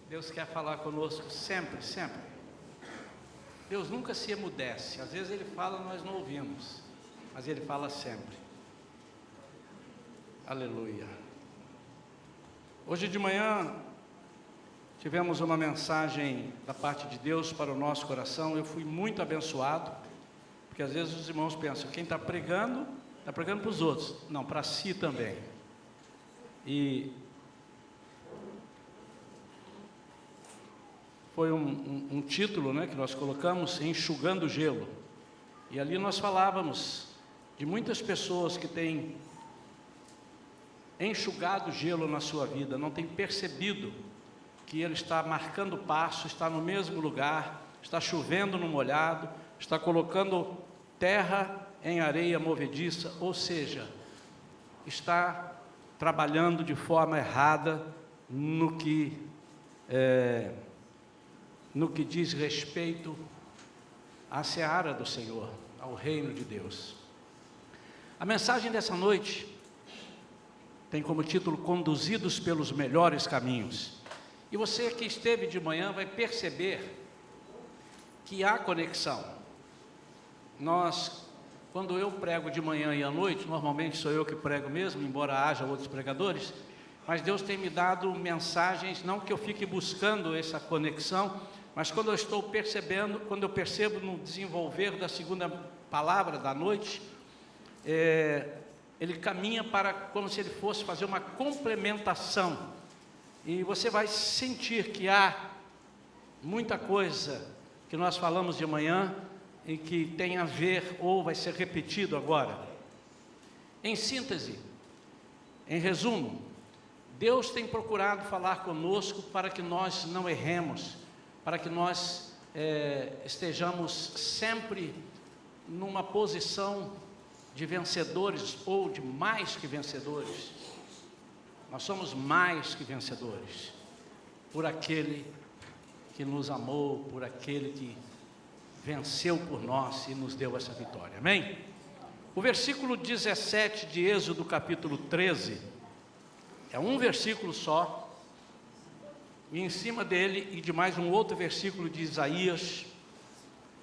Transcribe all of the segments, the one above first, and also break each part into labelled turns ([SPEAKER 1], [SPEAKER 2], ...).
[SPEAKER 1] Deus quer falar conosco sempre, sempre. Deus nunca se emudece. Às vezes Ele fala, nós não ouvimos, mas Ele fala sempre. Aleluia. Hoje de manhã tivemos uma mensagem da parte de Deus para o nosso coração. Eu fui muito abençoado, porque às vezes os irmãos pensam, quem está pregando para os outros. Não, para si também. E foi um título, né, que nós colocamos, Enxugando o Gelo. E ali nós falávamos de muitas pessoas que têm enxugado gelo na sua vida, não têm percebido que ele está marcando passo, está no mesmo lugar, está chovendo no molhado, está colocando terra em areia movediça, ou seja, está trabalhando de forma errada no que diz respeito à seara do Senhor, ao reino de Deus. A mensagem dessa noite tem como título Conduzidos pelos Melhores Caminhos. E você que esteve de manhã vai perceber que há conexão. Quando eu prego de manhã e à noite, normalmente sou eu que prego mesmo, embora haja outros pregadores, mas Deus tem me dado mensagens, não que eu fique buscando essa conexão, mas quando eu estou percebendo, quando eu percebo no desenvolver da segunda palavra da noite, ele caminha para como se ele fosse fazer uma complementação. E você vai sentir que há muita coisa que nós falamos de manhã e que tem a ver ou vai ser repetido agora. Em síntese, em resumo, Deus tem procurado falar conosco para que nós não erremos, para que nós estejamos sempre numa posição de vencedores ou de mais que vencedores. Nós somos mais que vencedores por aquele que nos amou, por aquele que venceu por nós e nos deu essa vitória. Amém? O versículo 17 de Êxodo capítulo 13 é um versículo só, e em cima dele e de mais um outro versículo de Isaías,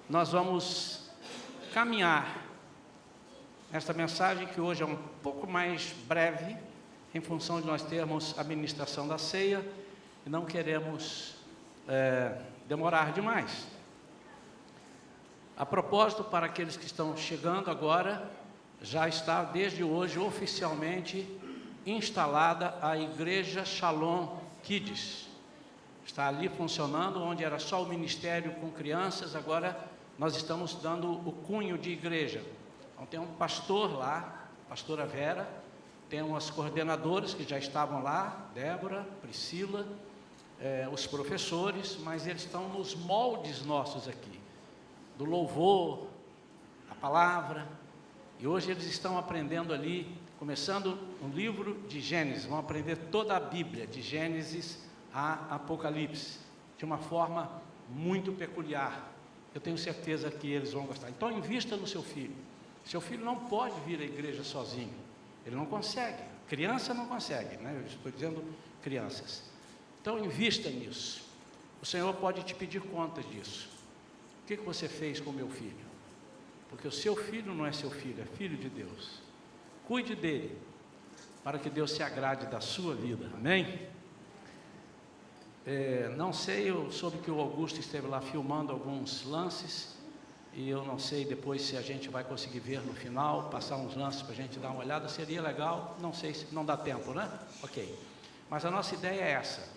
[SPEAKER 1] nós vamos caminhar esta mensagem, que hoje é um pouco mais breve, em função de nós termos a ministração da ceia, e não queremos demorar demais. A propósito, para aqueles que estão chegando agora, já está desde hoje oficialmente instalada a Igreja Shalom Kids. Está ali funcionando, onde era só o ministério com crianças, agora nós estamos dando o cunho de igreja. Então tem um pastor lá, pastora Vera, tem umas coordenadoras que já estavam lá, Débora, Priscila, os professores, mas eles estão nos moldes nossos aqui, do louvor, a palavra, e hoje eles estão aprendendo ali, começando um livro de Gênesis, vão aprender toda a Bíblia, de Gênesis a Apocalipse, de uma forma muito peculiar. Eu tenho certeza que eles vão gostar. Então invista no seu filho. Seu filho não pode vir à igreja sozinho, ele não consegue, criança não consegue, né? Eu estou dizendo crianças. Então invista nisso. O Senhor pode te pedir contas disso. O que você fez com o meu filho? Porque o seu filho não é seu filho, é filho de Deus. Cuide dele, para que Deus se agrade da sua vida, amém? Não sei, eu soube que o Augusto esteve lá filmando alguns lances, e eu não sei depois se a gente vai conseguir ver no final, passar uns lances para a gente dar uma olhada, seria legal, não sei se não dá tempo, né? Ok, mas a nossa ideia é essa,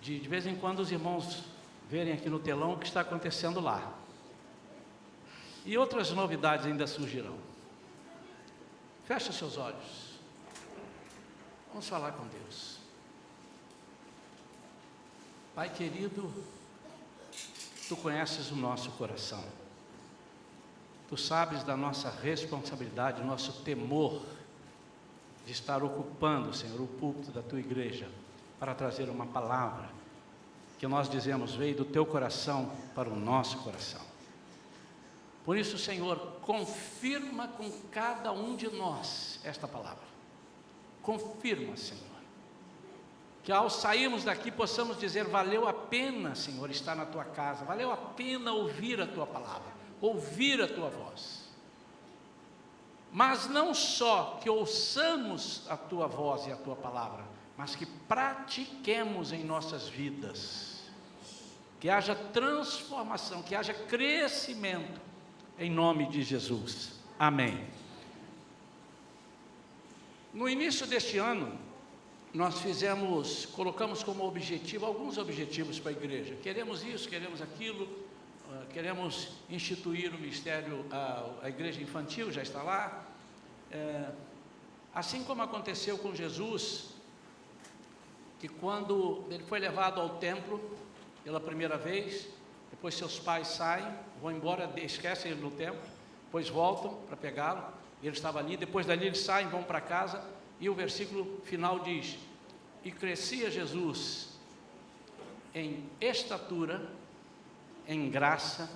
[SPEAKER 1] de vez em quando os irmãos verem aqui no telão o que está acontecendo lá, e outras novidades ainda surgirão. Feche seus olhos, vamos falar com Deus. Pai querido, Tu conheces o nosso coração, Tu sabes da nossa responsabilidade, nosso temor de estar ocupando, Senhor, o púlpito da Tua igreja para trazer uma palavra que nós dizemos veio do Teu coração para o nosso coração. Por isso, Senhor, confirma com cada um de nós esta palavra. Confirma, Senhor. que ao sairmos daqui possamos dizer: valeu a pena, Senhor, estar na tua casa, valeu a pena ouvir a tua palavra, ouvir a tua voz. Mas não só que ouçamos a tua voz e a tua palavra, mas que pratiquemos em nossas vidas, que haja transformação, que haja crescimento, em nome de Jesus, amém. No início deste ano, nós colocamos como objetivo, alguns objetivos para a igreja. Queremos isso, queremos aquilo, queremos instituir o ministério, a igreja infantil já está lá. Assim como aconteceu com Jesus, que quando ele foi levado ao templo pela primeira vez, depois seus pais saem, vão embora, esquecem ele no templo, depois voltam para pegá-lo, ele estava ali, depois dali eles saem, vão para casa, e o versículo final diz: e crescia Jesus em estatura, em graça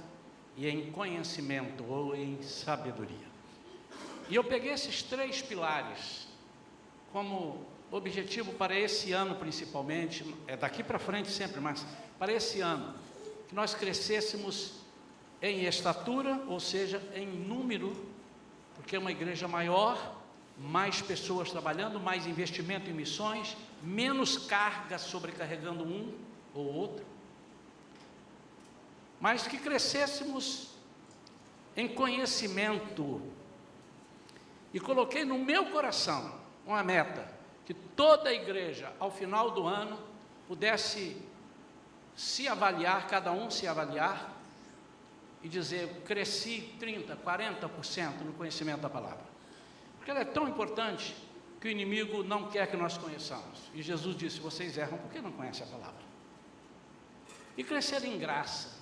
[SPEAKER 1] e em conhecimento, ou em sabedoria. E eu peguei esses 3 pilares como objetivo para esse ano principalmente, daqui para frente sempre, mas para esse ano, que nós crescêssemos em estatura, ou seja, em número, porque é uma igreja maior, mais pessoas trabalhando, mais investimento em missões, menos carga sobrecarregando um ou outro, mas que crescêssemos em conhecimento. E coloquei no meu coração uma meta, que toda a igreja, ao final do ano, pudesse se avaliar, cada um se avaliar, e dizer: cresci 30%, 40% no conhecimento da palavra. Porque ela é tão importante que o inimigo não quer que nós conheçamos. E Jesus disse: vocês erram porque não conhecem a palavra. E crescer em graça.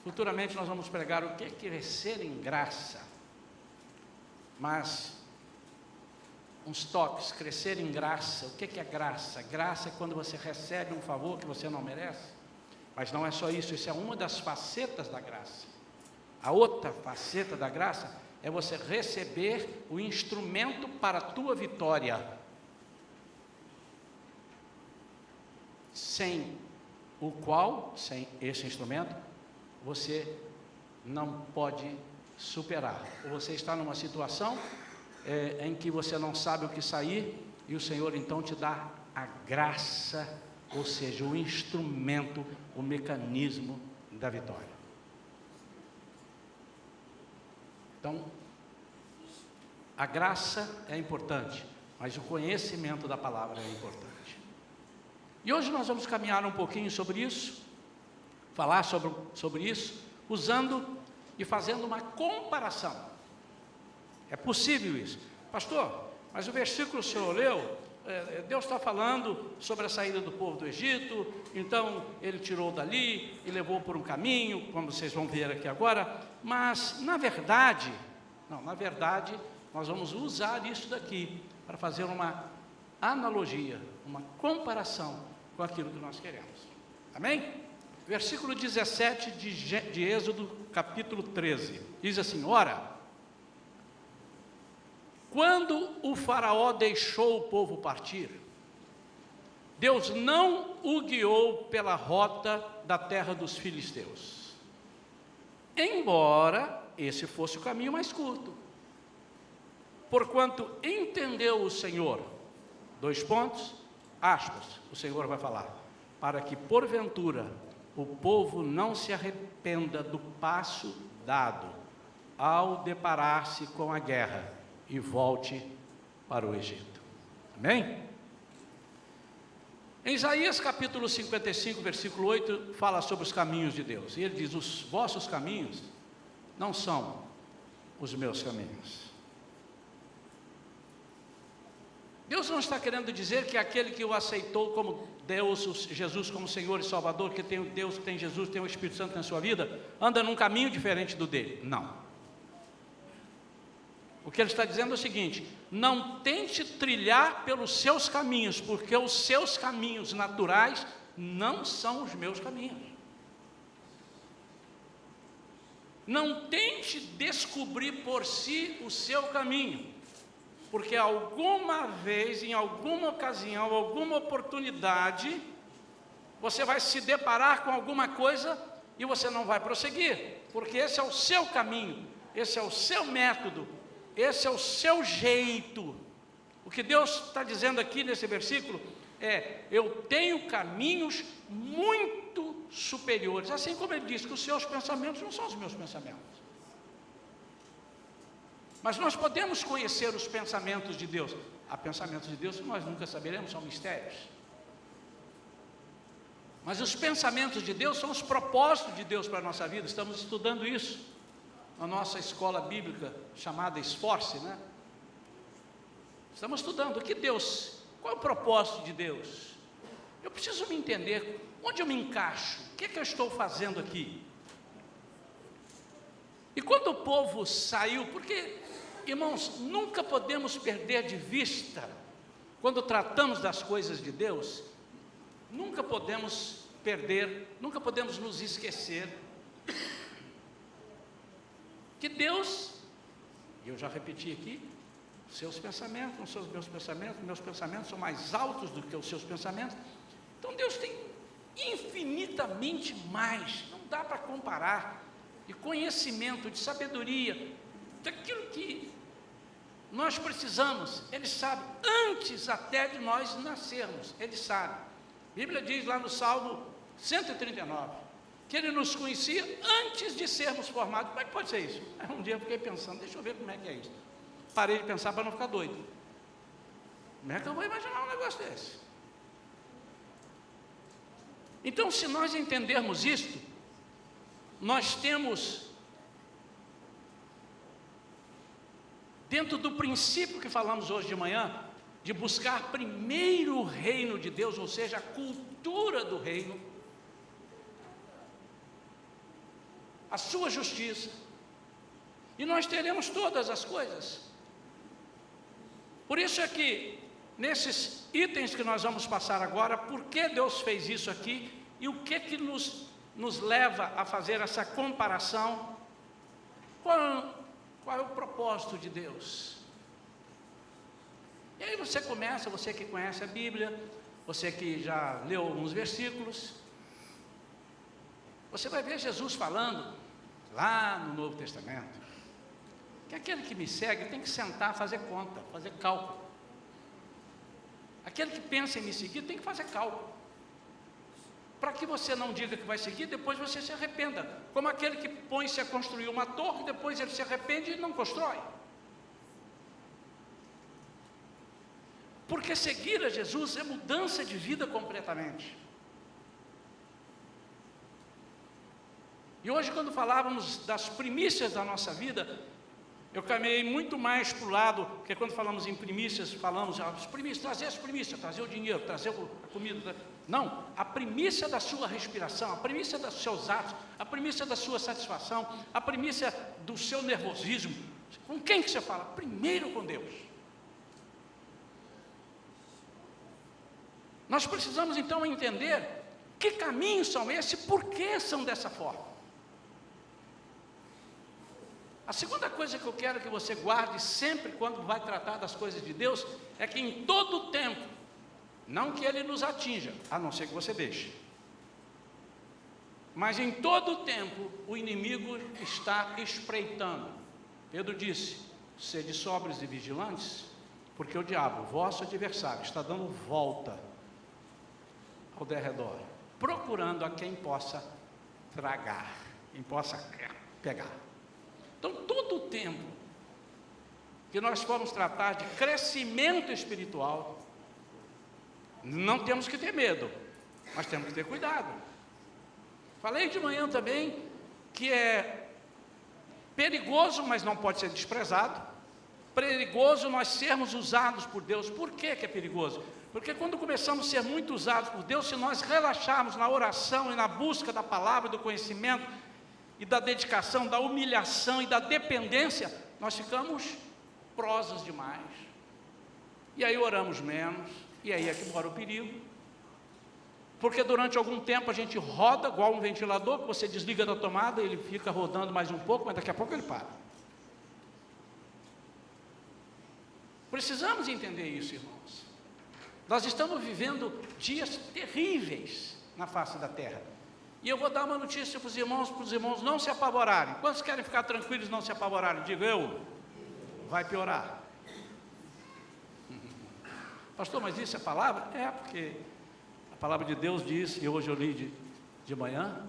[SPEAKER 1] Futuramente nós vamos pregar o que é crescer em graça. Mas, uns toques, crescer em graça. O que é graça? Graça é quando você recebe um favor que você não merece. Mas não é só isso, isso é uma das facetas da graça. A outra faceta da graça é você receber o instrumento para a tua vitória, sem o qual, sem esse instrumento, você não pode superar. Ou você está numa situação em que você não sabe o que sair, e o Senhor então te dá a graça, ou seja, o instrumento, o mecanismo da vitória. Então, a graça é importante, mas o conhecimento da palavra é importante. E hoje nós vamos caminhar um pouquinho sobre isso, falar sobre isso, usando e fazendo uma comparação. É possível isso. Pastor, mas o versículo que o senhor leu, Deus está falando sobre a saída do povo do Egito, então ele tirou dali e levou por um caminho, como vocês vão ver aqui agora, mas na verdade, nós vamos usar isso daqui para fazer uma analogia, uma comparação com aquilo que nós queremos. Amém? Versículo 17 de Êxodo, capítulo 13, diz assim: ora, quando o faraó deixou o povo partir, Deus não o guiou pela rota da terra dos filisteus, embora esse fosse o caminho mais curto, porquanto entendeu o Senhor, aspas, o Senhor vai falar, para que porventura o povo não se arrependa do passo dado ao deparar-se com a guerra e volte para o Egito. Amém? Em Isaías capítulo 55, versículo 8, fala sobre os caminhos de Deus, e ele diz: os vossos caminhos não são os meus caminhos. Deus não está querendo dizer que aquele que o aceitou como Deus, Jesus como Senhor e Salvador, que tem o Deus, que tem Jesus, tem o Espírito Santo na sua vida, anda num caminho diferente do dele. Não. O que ele está dizendo é o seguinte: não tente trilhar pelos seus caminhos, porque os seus caminhos naturais não são os meus caminhos. Não tente descobrir por si o seu caminho, porque alguma vez, em alguma ocasião, alguma oportunidade, você vai se deparar com alguma coisa e você não vai prosseguir, porque esse é o seu caminho, esse é o seu método, esse é o seu jeito. O que Deus está dizendo aqui nesse versículo é: eu tenho caminhos muito superiores, assim como ele diz que os seus pensamentos não são os meus pensamentos. Mas nós podemos conhecer os pensamentos de Deus. Há pensamentos de Deus que nós nunca saberemos, são mistérios. Mas os pensamentos de Deus são os propósitos de Deus para a nossa vida. Estamos estudando isso na nossa escola bíblica chamada Esforce, né? Estamos estudando o que Deus, qual é o propósito de Deus? Eu preciso me entender, onde eu me encaixo? O que é que eu estou fazendo aqui? E quando o povo saiu, porque, irmãos, nunca podemos perder de vista, quando tratamos das coisas de Deus, nunca podemos perder, nunca podemos nos esquecer que Deus, e eu já repeti aqui, seus pensamentos não são os meus pensamentos são mais altos do que os seus pensamentos. Então Deus tem infinitamente mais, não dá para comparar, de conhecimento, de sabedoria, daquilo que nós precisamos. Ele sabe, antes até de nós nascermos, Ele sabe. A Bíblia diz lá no Salmo 139, que Ele nos conhecia antes de sermos formados. Como é que pode ser isso? Um dia eu fiquei pensando, deixa eu ver como é que é isso. Parei de pensar para não ficar doido. Como é que eu vou imaginar um negócio desse? Então, se nós entendermos isto, nós temos, dentro do princípio que falamos hoje de manhã, de buscar primeiro o reino de Deus, ou seja, a cultura do reino, a sua justiça, e nós teremos todas as coisas. Por isso é que, nesses itens que nós vamos passar agora, por que Deus fez isso aqui, e o que nos leva a fazer essa comparação, qual é o propósito de Deus? E aí você começa, você que conhece a Bíblia, você que já leu alguns versículos, você vai ver Jesus falando, lá no Novo Testamento, que aquele que me segue tem que sentar, fazer conta, fazer cálculo. Aquele que pensa em me seguir tem que fazer cálculo, para que você não diga que vai seguir, depois você se arrependa, como aquele que põe-se a construir uma torre, depois ele se arrepende e não constrói. Porque seguir a Jesus é mudança de vida completamente. E hoje, quando falávamos das primícias da nossa vida, eu caminhei muito mais para o lado, porque quando falamos em primícias, falamos, as primícias, trazer o dinheiro, trazer a comida. Não, a primícia da sua respiração, a primícia dos seus atos, a primícia da sua satisfação, a primícia do seu nervosismo. Com quem que você fala? Primeiro com Deus. Nós precisamos então entender que caminhos são esses, por que são dessa forma. A segunda coisa que eu quero que você guarde sempre quando vai tratar das coisas de Deus, é que em todo tempo, não que Ele nos atinja, a não ser que você deixe, mas em todo tempo o inimigo está espreitando. Pedro disse, sede sóbrios e vigilantes, porque o diabo, vosso adversário, está dando volta ao derredor, procurando a quem possa tragar, quem possa pegar. Então, todo o tempo que nós formos tratar de crescimento espiritual, não temos que ter medo, mas temos que ter cuidado. Falei de manhã também que é perigoso, mas não pode ser desprezado. Perigoso nós sermos usados por Deus. Por que que é perigoso? Porque quando começamos a ser muito usados por Deus, se nós relaxarmos na oração e na busca da palavra, do conhecimento, e da dedicação, da humilhação e da dependência, nós ficamos prosos demais, e aí oramos menos, e aí é que mora o perigo, porque durante algum tempo a gente roda, igual um ventilador, que você desliga da tomada, ele fica rodando mais um pouco, mas daqui a pouco ele para. Precisamos entender isso, irmãos. Nós estamos vivendo dias terríveis na face da terra. E eu vou dar uma notícia para os irmãos não se apavorarem. Quantos querem ficar tranquilos e não se apavorarem? Digo eu, vai piorar. Pastor, mas isso é palavra? É, porque a palavra de Deus diz, e hoje eu li de manhã,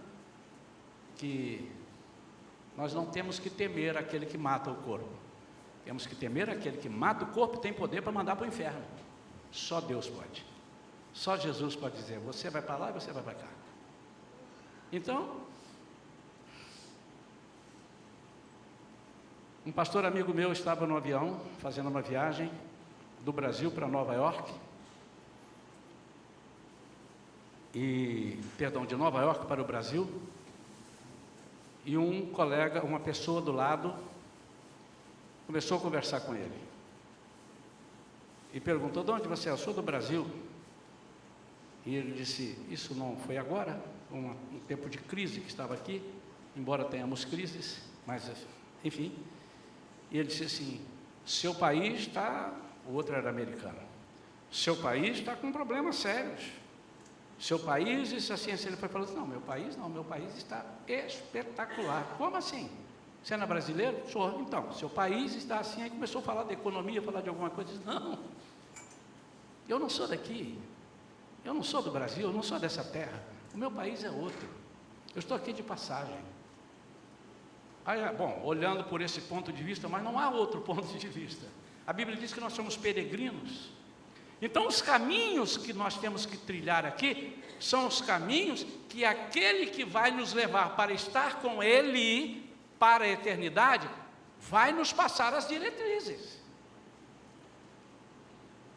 [SPEAKER 1] que nós não temos que temer aquele que mata o corpo. Temos que temer aquele que mata o corpo e tem poder para mandar para o inferno. Só Deus pode. Só Jesus pode dizer, você vai para lá e você vai para cá. Então, um pastor amigo meu estava no avião, fazendo uma viagem do Brasil para Nova York, de Nova York para o Brasil, e um colega, uma pessoa do lado, começou a conversar com ele, e perguntou, de onde você é? Eu sou do Brasil. E ele disse, isso não foi agora, um tempo de crise que estava aqui, embora tenhamos crises, mas enfim. E ele disse assim, seu país está, o outro era americano, seu país está com problemas sérios, seu país, isso assim, ele foi falando, não, meu país está espetacular. Como assim? Você não é brasileiro? Sou. Então, seu país está assim. Aí começou a falar de economia, falar de alguma coisa, disse, não, eu não sou daqui, eu não sou do Brasil, eu não sou dessa terra, o meu país é outro, eu estou aqui de passagem. Aí, bom, olhando por esse ponto de vista, mas não há outro ponto de vista. A Bíblia diz que nós somos peregrinos. Então, os caminhos que nós temos que trilhar aqui, são os caminhos que aquele que vai nos levar para estar com Ele, para a eternidade, vai nos passar as diretrizes.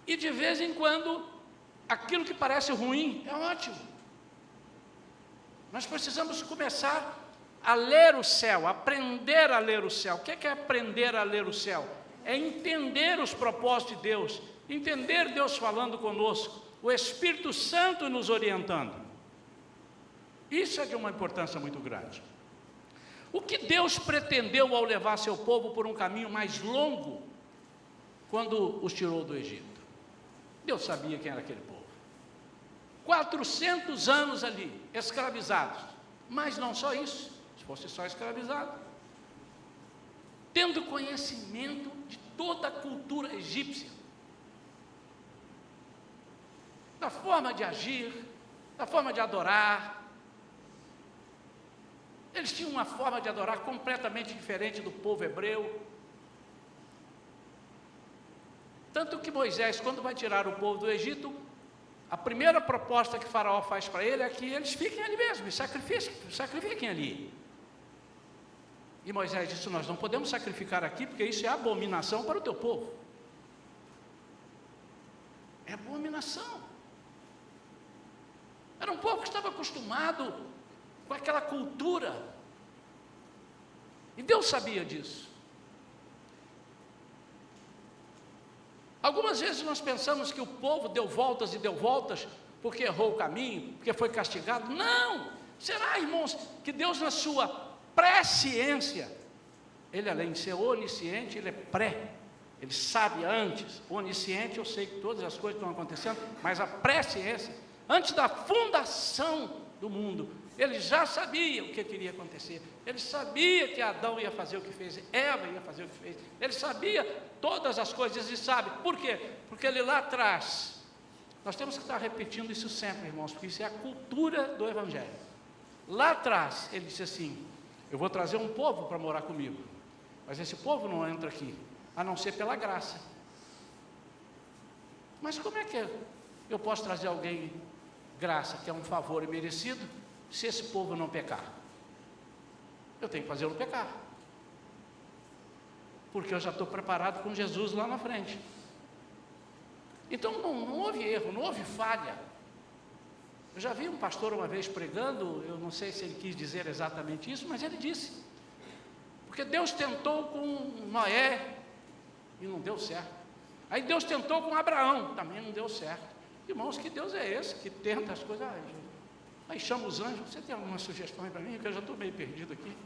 [SPEAKER 1] E de vez em quando, aquilo que parece ruim, é ótimo. Nós precisamos começar a ler o céu, aprender a ler o céu. O que é aprender a ler o céu? É entender os propósitos de Deus, entender Deus falando conosco, o Espírito Santo nos orientando. Isso é de uma importância muito grande. O que Deus pretendeu ao levar seu povo por um caminho mais longo, quando os tirou do Egito? Deus sabia quem era aquele povo. 400 anos ali, escravizados. Mas não só isso, se fosse só escravizado. Tendo conhecimento de toda a cultura egípcia. Da forma de agir, da forma de adorar. Eles tinham uma forma de adorar completamente diferente do povo hebreu. Tanto que Moisés, quando vai tirar o povo do Egito, a primeira proposta que Faraó faz para ele é que eles fiquem ali mesmo, e sacrifiquem ali. E Moisés disse, nós não podemos sacrificar aqui, porque isso é abominação para o teu povo. É abominação. Era um povo que estava acostumado com aquela cultura. E Deus sabia disso. Algumas vezes nós pensamos que o povo deu voltas e deu voltas porque errou o caminho, porque foi castigado. Não! Será, irmãos, que Deus na sua presciência, Ele além de ser onisciente, Ele é pré, Ele sabe antes. Onisciente, eu sei que todas as coisas estão acontecendo, mas a presciência, antes da fundação do mundo, Ele já sabia o que queria acontecer. Ele sabia que Adão ia fazer o que fez, Eva ia fazer o que fez. Ele sabia todas as coisas e sabe. Por quê? Porque Ele lá atrás, nós temos que estar repetindo isso sempre, irmãos, porque isso é a cultura do Evangelho. Lá atrás, Ele disse assim, eu vou trazer um povo para morar comigo, mas esse povo não entra aqui, a não ser pela graça. Mas como é que eu posso trazer alguém, graça, que é um favor imerecido, se esse povo não pecar? Eu tenho que fazê-lo pecar, porque eu já estou preparado com Jesus lá na frente. Então não houve erro, não houve falha. Eu já vi um pastor uma vez pregando, eu não sei se ele quis dizer exatamente isso, mas ele disse, porque Deus tentou com Noé e não deu certo. Aí Deus tentou com Abraão, também não deu certo. Irmãos, que Deus é esse que tenta as coisas? Aí chama os anjos, você tem alguma sugestão aí para mim? Que eu já estou meio perdido aqui.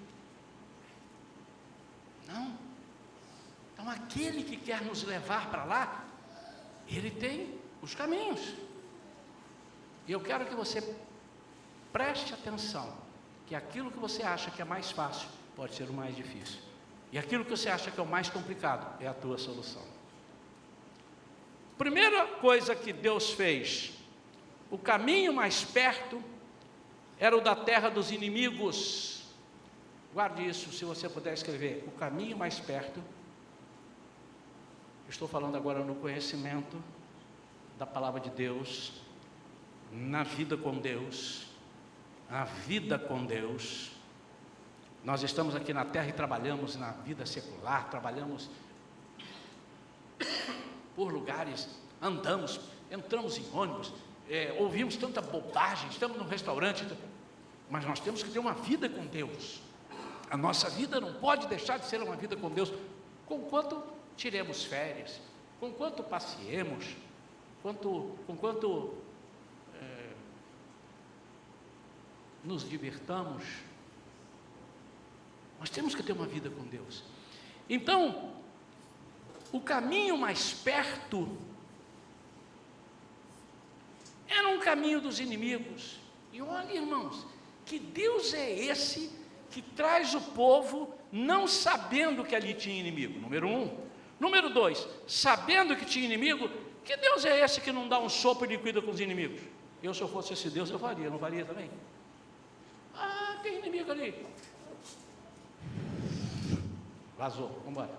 [SPEAKER 1] Não. Então, aquele que quer nos levar para lá, ele tem os caminhos. E eu quero que você preste atenção, que aquilo que você acha que é mais fácil, pode ser o mais difícil. E aquilo que você acha que é o mais complicado, é a tua solução. Primeira coisa que Deus fez, o caminho mais perto era o da terra dos inimigos. Guarde isso, se você puder escrever. O caminho mais perto, estou falando agora no conhecimento da palavra de Deus, na vida com Deus, a vida com Deus. Nós estamos aqui na terra e trabalhamos na vida secular, trabalhamos por lugares, andamos, entramos em ônibus, ouvimos tanta bobagem, estamos num restaurante, mas nós temos que ter uma vida com Deus. A nossa vida não pode deixar de ser uma vida com Deus, conquanto tiremos férias, conquanto passeemos, conquanto nos divertamos. Nós temos que ter uma vida com Deus. Então, o caminho mais perto era um caminho dos inimigos. E olha, irmãos, que Deus é esse que traz o povo não sabendo que ali tinha inimigo, número 1. Número 2, sabendo que tinha inimigo, que Deus é esse que não dá um sopro e liquida com os inimigos? Eu, se eu fosse esse Deus, eu faria, não faria também? Ah, tem inimigo ali. Vazou, vamos embora.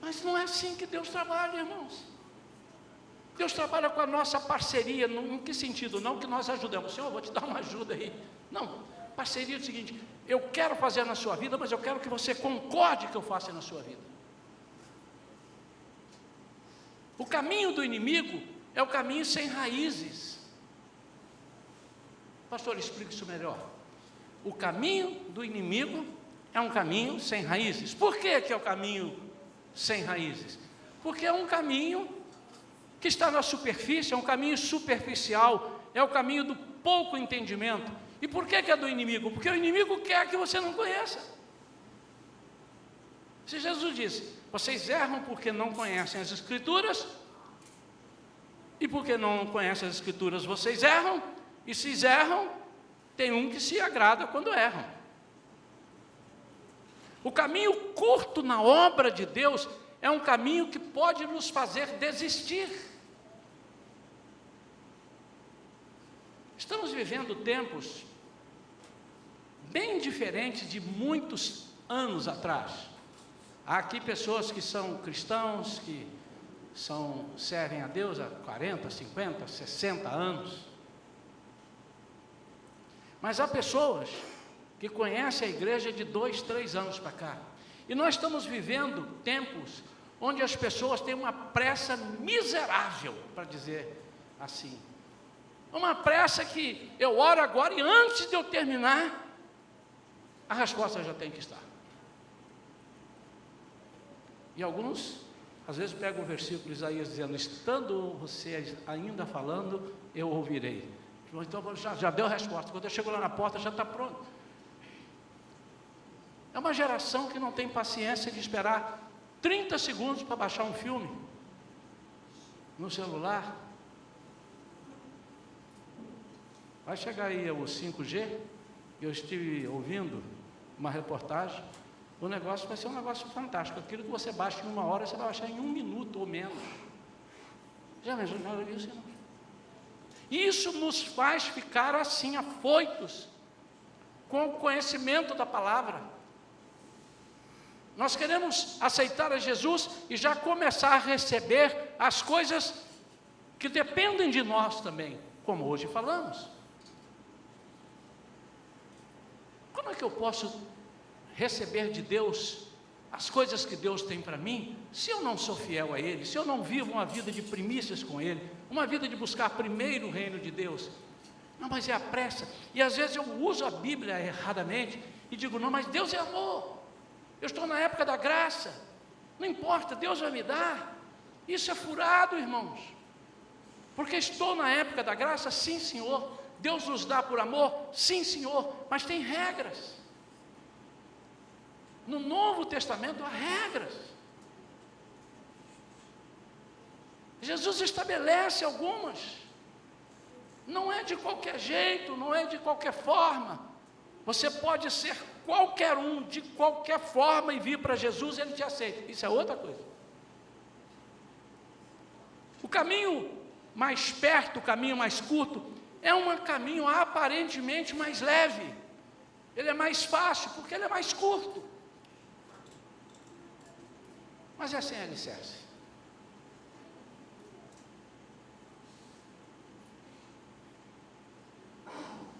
[SPEAKER 1] Mas não é assim que Deus trabalha, irmãos. Deus trabalha com a nossa parceria. Em que sentido? Não que nós ajudamos. Senhor, vou te dar uma ajuda aí. Não, parceria é o seguinte: eu quero fazer na sua vida, mas eu quero que você concorde que eu faça na sua vida. O caminho do inimigo é o caminho sem raízes. Pastor, explique isso melhor. O caminho do inimigo é um caminho sem raízes. Por que é o caminho sem raízes? Porque é um caminho que está na superfície, é um caminho superficial, é o caminho do pouco entendimento. E por que é do inimigo? Porque o inimigo quer que você não conheça. Se Jesus disse: vocês erram porque não conhecem as Escrituras, e porque não conhecem as Escrituras vocês erram, e se erram, tem um que se agrada quando erram. O caminho curto na obra de Deus é um caminho que pode nos fazer desistir. Estamos vivendo tempos bem diferentes de muitos anos atrás. Há aqui pessoas que são cristãos, que servem a Deus há 40, 50, 60 anos. Mas há pessoas que conhecem a igreja de 2, 3 anos para cá. E nós estamos vivendo tempos onde as pessoas têm uma pressa miserável, para dizer assim. Uma pressa que eu oro agora e antes de eu terminar, a resposta já tem que estar. E alguns, às vezes, pegam o versículo de Isaías dizendo: estando você ainda falando, eu ouvirei. Então já deu a resposta. Quando eu chego lá na porta, já está pronto. É uma geração que não tem paciência de esperar 30 segundos para baixar um filme no celular. Vai chegar aí o 5G, eu estive ouvindo uma reportagem, o negócio vai ser um negócio fantástico. Aquilo que você baixa em 1 hora, você vai baixar em 1 minuto ou menos. Já imaginou isso, irmão? Isso nos faz ficar assim, afoitos, com o conhecimento da palavra. Nós queremos aceitar a Jesus e já começar a receber as coisas que dependem de nós também, como hoje falamos. Como é que eu posso receber de Deus as coisas que Deus tem para mim, se eu não sou fiel a Ele, se eu não vivo uma vida de primícias com Ele, uma vida de buscar primeiro o reino de Deus? Não, mas é a pressa. E às vezes eu uso a Bíblia erradamente e digo: não, mas Deus é amor. Eu estou na época da graça. Não importa, Deus vai me dar. Isso é furado, irmãos. Porque estou na época da graça, sim, Senhor. Deus nos dá por amor, sim, Senhor. Mas tem regras. No Novo Testamento há regras. Jesus estabelece algumas. Não é de qualquer jeito, não é de qualquer forma. Você pode ser qualquer um, de qualquer forma, e vir para Jesus, Ele te aceita. Isso é outra coisa. O caminho mais perto, o caminho mais curto, é um caminho aparentemente mais leve. Ele é mais fácil, porque ele é mais curto. Mas é sem alicerce.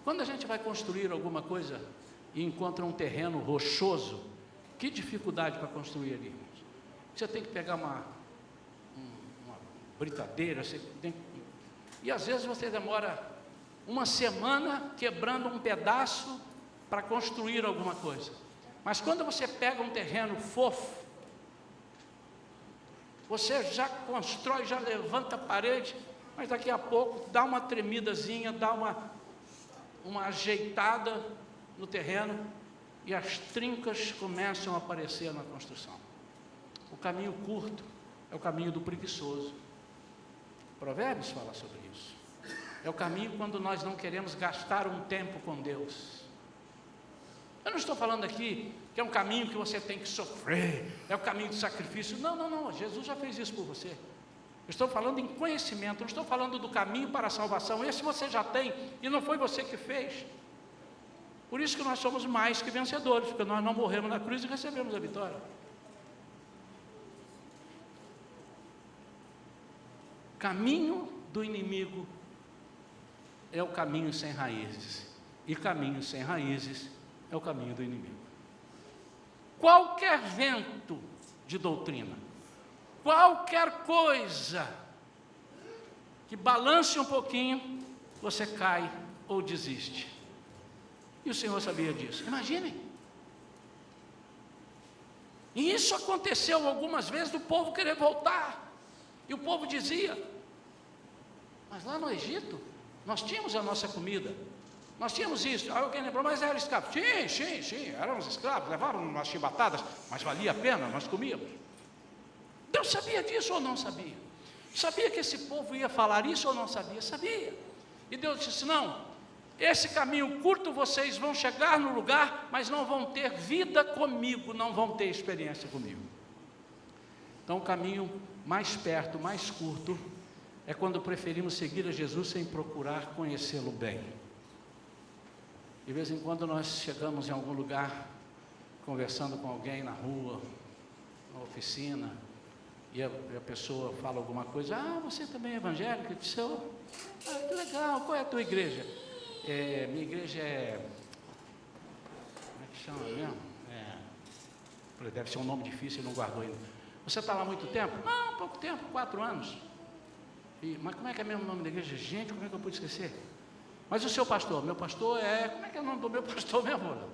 [SPEAKER 1] Quando a gente vai construir alguma coisa e encontra um terreno rochoso, que dificuldade para construir ali? Você tem que pegar uma britadeira, e às vezes você demora uma semana quebrando um pedaço para construir alguma coisa. Mas quando você pega um terreno fofo, você já constrói, já levanta a parede, mas daqui a pouco dá uma tremidazinha, dá uma ajeitada no terreno e as trincas começam a aparecer na construção. O caminho curto é o caminho do preguiçoso. Provérbios fala sobre isso. É o caminho quando nós não queremos gastar um tempo com Deus. Eu não estou falando aqui que é um caminho que você tem que sofrer, é o caminho do sacrifício. Não, Jesus já fez isso por você. Eu estou falando em conhecimento, não estou falando do caminho para a salvação. Esse você já tem e não foi você que fez. Por isso que nós somos mais que vencedores, porque nós não morremos na cruz e recebemos a vitória. Caminho do inimigo é o caminho sem raízes, e caminho sem raízes é o caminho do inimigo. Qualquer vento de doutrina, qualquer coisa que balance um pouquinho, você cai ou desiste. E o Senhor sabia disso. Imaginem. E isso aconteceu algumas vezes do povo querer voltar. E o povo dizia: mas lá no Egito, nós tínhamos a nossa comida, nós tínhamos isso. Aí alguém lembrou: mas era escravo. Sim, éramos escravos, levavam umas chibatadas, mas valia a pena, nós comíamos. Deus sabia disso ou não sabia? Sabia que esse povo ia falar isso ou não sabia? Sabia. E Deus disse: não, esse caminho curto vocês vão chegar no lugar, mas não vão ter vida comigo, não vão ter experiência comigo. Então o caminho mais perto, mais curto, é quando preferimos seguir a Jesus sem procurar conhecê-lo bem. De vez em quando nós chegamos em algum lugar, conversando com alguém na rua, na oficina, e a pessoa fala alguma coisa: você também é evangélico? Eu disse: que legal, qual é a tua igreja? Minha igreja é... Como é que chama mesmo? Deve ser um nome difícil, ele não guardou ainda. Você está lá há muito tempo? Não, pouco tempo, 4 anos. Mas como é que é mesmo o nome da igreja? Gente, como é que eu pude esquecer? Mas o seu pastor? Meu pastor é... Como é que é o nome do meu pastor mesmo?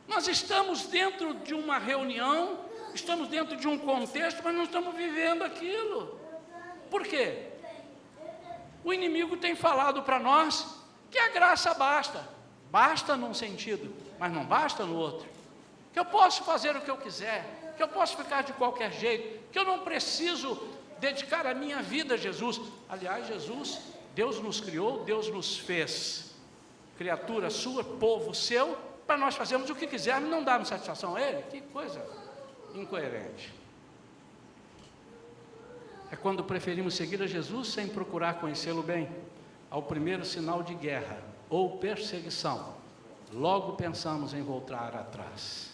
[SPEAKER 1] Nós estamos dentro de uma reunião, estamos dentro de um contexto, mas não estamos vivendo aquilo. Por quê? O inimigo tem falado para nós que a graça basta. Basta num sentido, mas não basta no outro. Que eu posso fazer o que eu quiser, que eu posso ficar de qualquer jeito, que eu não preciso dedicar a minha vida a Jesus. Aliás, Jesus, Deus nos criou, Deus nos fez criatura sua, povo seu, para nós fazermos o que quisermos e não darmos satisfação a Ele. Que coisa incoerente. É quando preferimos seguir a Jesus sem procurar conhecê-lo bem. Ao primeiro sinal de guerra ou perseguição, logo pensamos em voltar atrás.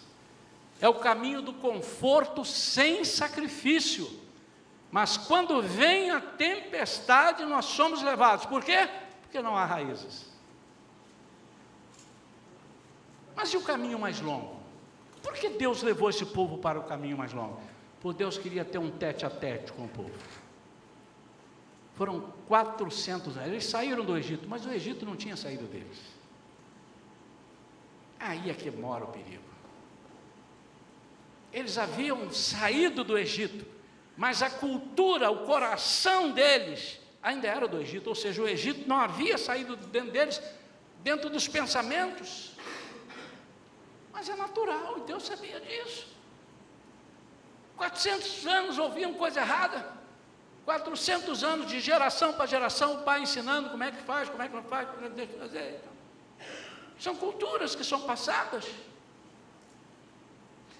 [SPEAKER 1] É o caminho do conforto sem sacrifício. Mas quando vem a tempestade, nós somos levados. Por quê? Porque não há raízes. Mas e o caminho mais longo? Por que Deus levou esse povo para o caminho mais longo? Porque Deus queria ter um tete-a-tete com o povo. Foram 400 anos. Eles saíram do Egito, mas o Egito não tinha saído deles. Aí é que mora o perigo. Eles haviam saído do Egito, mas a cultura, o coração deles ainda era do Egito, ou seja, o Egito não havia saído dentro deles, dentro dos pensamentos. Mas é natural, e Deus sabia disso. 400 anos ouviam coisa errada, 400 anos de geração para geração, o pai ensinando como é que faz, como é que não faz, como é que deixa de fazer. São culturas que são passadas.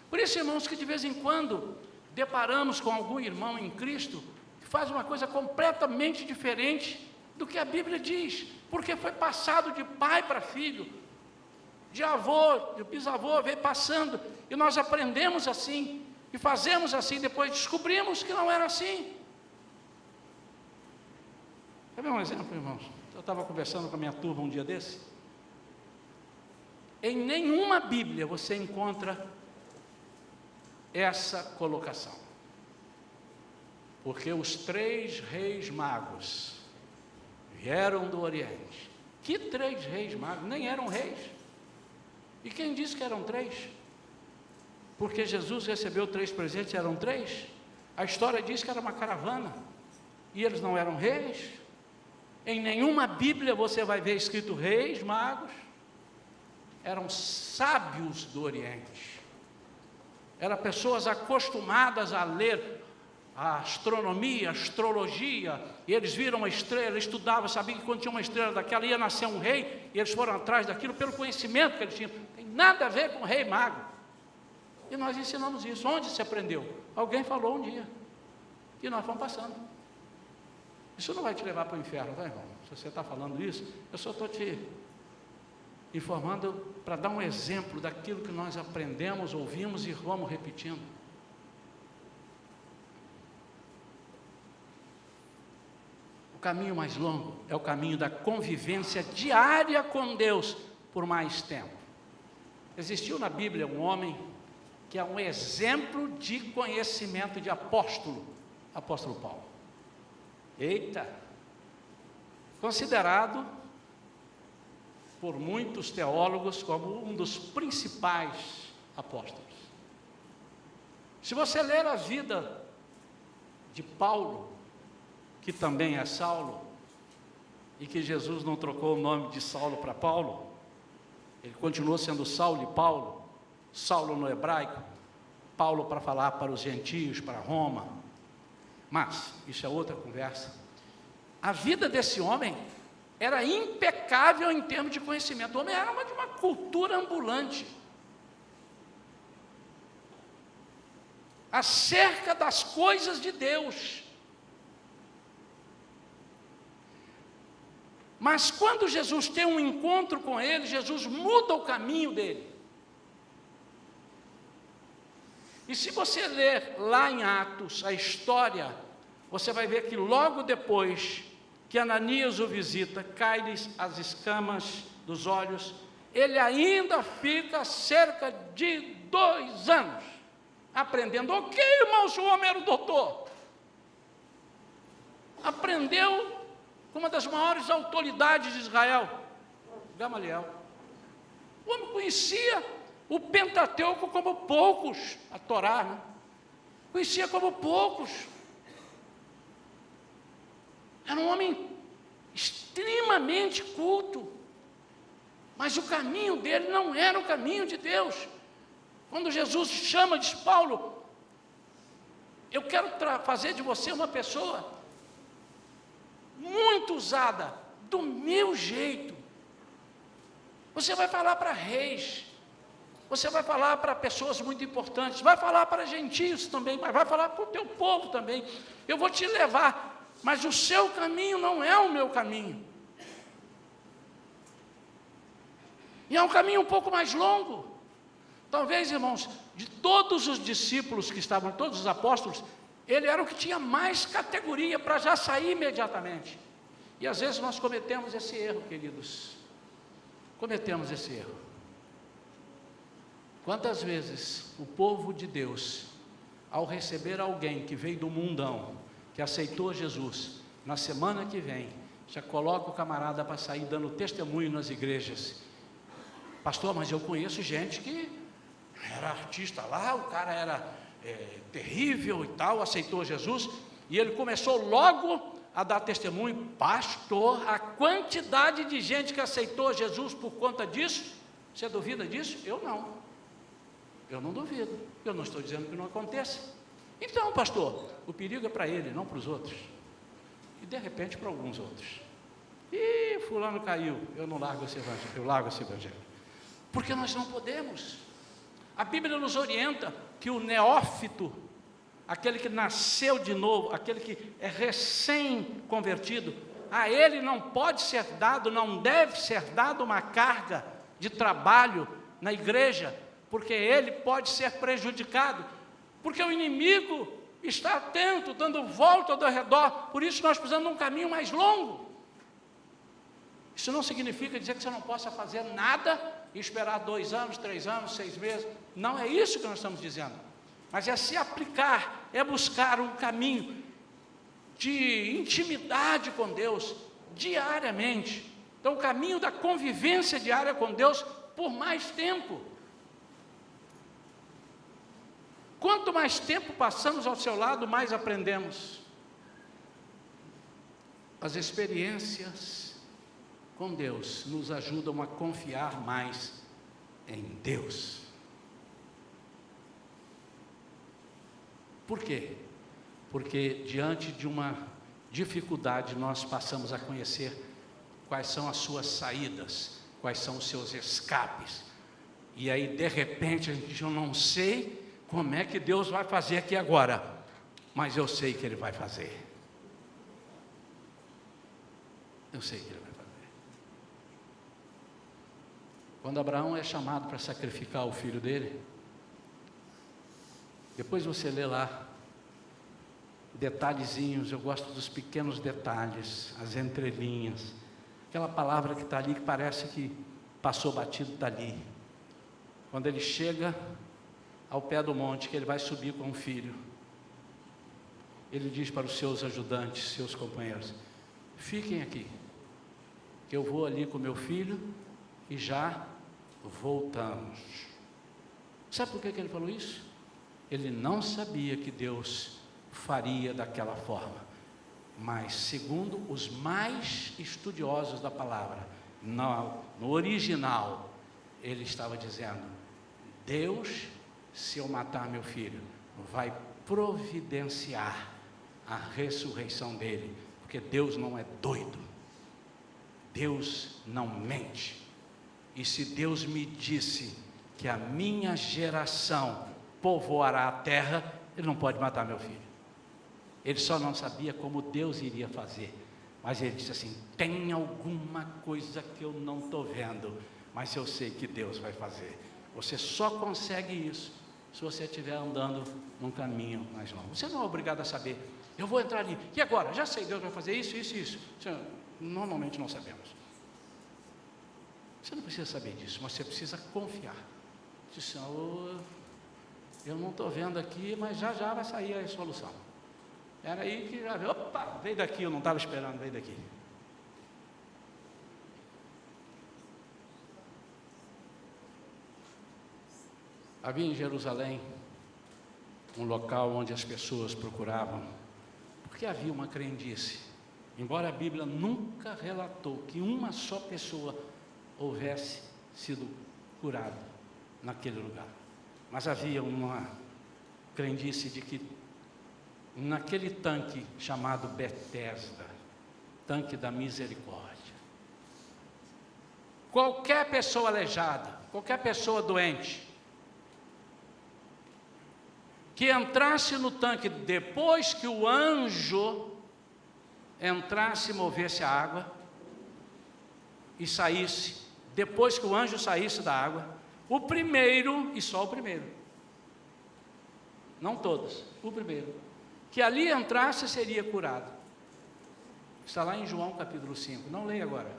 [SPEAKER 1] Por isso, irmãos, que de vez em quando deparamos com algum irmão em Cristo que faz uma coisa completamente diferente do que a Bíblia diz, porque foi passado de pai para filho, de avô, de bisavô, veio passando, e nós aprendemos assim, e fazemos assim, depois descobrimos que não era assim. Quer ver um exemplo, irmãos? Eu estava conversando com a minha turma um dia desse. Em nenhuma Bíblia você encontra essa colocação. Porque os 3 reis magos vieram do Oriente. Que 3 reis magos? Nem eram reis. E quem disse que eram 3? Porque Jesus recebeu 3 presentes, eram 3. A história diz que era uma caravana. E eles não eram reis. Em nenhuma Bíblia você vai ver escrito reis magos. Eram sábios do Oriente. Eram pessoas acostumadas a ler a astronomia, a astrologia, e eles viram uma estrela, estudavam, sabiam que quando tinha uma estrela daquela ia nascer um rei, e eles foram atrás daquilo pelo conhecimento que eles tinham. Não tem nada a ver com rei mago. E nós ensinamos isso. Onde se aprendeu? Alguém falou um dia, e nós fomos passando. Isso não vai te levar para o inferno, tá, irmão? Se você está falando isso, eu só estou te informando para dar um exemplo daquilo que nós aprendemos, ouvimos e vamos repetindo. O caminho mais longo é o caminho da convivência diária com Deus por mais tempo. Existiu na Bíblia um homem que é um exemplo de conhecimento de apóstolo Paulo. Eita! Considerado por muitos teólogos como um dos principais apóstolos. Se você ler a vida de Paulo, que também é Saulo, e que Jesus não trocou o nome de Saulo para Paulo, ele continuou sendo Saulo e Paulo, Saulo no hebraico, Paulo para falar para os gentios, para Roma, mas isso é outra conversa. A vida desse homem era impecável em termos de conhecimento. O homem era de uma cultura ambulante, acerca das coisas de Deus. Mas quando Jesus tem um encontro com ele, Jesus muda o caminho dele. E se você ler lá em Atos a história, você vai ver que logo depois que Ananias o visita, cai-lhes as escamas dos olhos, ele ainda fica cerca de 2 anos aprendendo. Ok, irmãos, o homem era o doutor. Aprendeu com uma das maiores autoridades de Israel, Gamaliel. O homem conhecia o Pentateuco como poucos, a Torá, né? Conhecia como poucos. Era um homem extremamente culto, mas o caminho dele não era o caminho de Deus. Quando Jesus chama, diz: Paulo, eu quero fazer de você uma pessoa muito usada, do meu jeito. Você vai falar para reis, você vai falar para pessoas muito importantes, vai falar para gentios também, mas vai falar para o teu povo também. Eu vou te levar, mas o seu caminho não é o meu caminho. E é um caminho um pouco mais longo. Talvez, irmãos, de todos os discípulos que estavam, todos os apóstolos, ele era o que tinha mais categoria para já sair imediatamente. E às vezes nós cometemos esse erro, queridos. Cometemos esse erro. Quantas vezes o povo de Deus, ao receber alguém que veio do mundão, que aceitou Jesus, na semana que vem, já coloca o camarada para sair dando testemunho nas igrejas. Pastor, mas eu conheço gente que era artista lá, o cara era terrível e tal, aceitou Jesus, e ele começou logo a dar testemunho. Pastor, a quantidade de gente que aceitou Jesus por conta disso, você duvida disso? Eu não duvido, eu não estou dizendo que não aconteça, Então, pastor, o perigo é para ele, não para os outros. E de repente para alguns outros. Ih, fulano caiu, eu não largo esse evangelho, eu largo esse evangelho. Porque nós não podemos. A Bíblia nos orienta que o neófito, aquele que nasceu de novo, aquele que é recém-convertido, a ele não pode ser dado, não deve ser dado uma carga de trabalho na igreja, porque ele pode ser prejudicado, porque o inimigo está atento, dando volta ao redor. Por isso nós precisamos de um caminho mais longo. Isso não significa dizer que você não possa fazer nada e esperar 2 anos, 3 anos, 6 meses. Não é isso que nós estamos dizendo. Mas é se aplicar, é buscar um caminho de intimidade com Deus diariamente. Então, o caminho da convivência diária com Deus por mais tempo. Quanto mais tempo passamos ao seu lado, mais aprendemos. As experiências com Deus nos ajudam a confiar mais em Deus. Por quê? Porque diante de uma dificuldade nós passamos a conhecer quais são as suas saídas, quais são os seus escapes. E aí de repente a gente diz, eu não sei como é que Deus vai fazer aqui agora, mas eu sei que Ele vai fazer. Eu sei que Ele vai fazer. Quando Abraão é chamado para sacrificar o filho dele, depois você lê lá, detalhezinhos, eu gosto dos pequenos detalhes, as entrelinhas, aquela palavra que está ali, que parece que passou batido, está ali. Quando ele chega ao pé do monte, que ele vai subir com o filho, ele diz para os seus ajudantes, seus companheiros, fiquem aqui, que eu vou ali com meu filho e já voltamos. Sabe por que ele falou isso? Ele não sabia que Deus faria daquela forma, mas segundo os mais estudiosos da palavra, no original, ele estava dizendo, Deus, se eu matar meu filho, vai providenciar a ressurreição dele, porque Deus não é doido, Deus não mente, e se Deus me disse que a minha geração povoará a terra, Ele não pode matar meu filho. Ele só não sabia como Deus iria fazer, mas ele disse assim, tem alguma coisa que eu não estou vendo, mas eu sei que Deus vai fazer. Você só consegue isso se você estiver andando num caminho mais longo. Você não é obrigado a saber, eu vou entrar ali, e agora? Já sei, Deus vai fazer isso, isso e isso. Normalmente não sabemos. Você não precisa saber disso, mas você precisa confiar. Diz, eu não estou vendo aqui, mas já vai sair a solução. Era aí que já veio, opa, veio daqui, eu não estava esperando, veio daqui. Havia em Jerusalém um local onde as pessoas procuravam, porque havia uma crendice, embora a Bíblia nunca relatou que uma só pessoa houvesse sido curada naquele lugar, mas havia uma crendice de que naquele tanque chamado Betesda, tanque da misericórdia, qualquer pessoa aleijada, qualquer pessoa doente, que entrasse no tanque depois que o anjo entrasse e movesse a água, e saísse, depois que o anjo saísse da água, o primeiro, e só o primeiro, não todos, o primeiro, que ali entrasse seria curado. Está lá em João capítulo 5, não leia agora.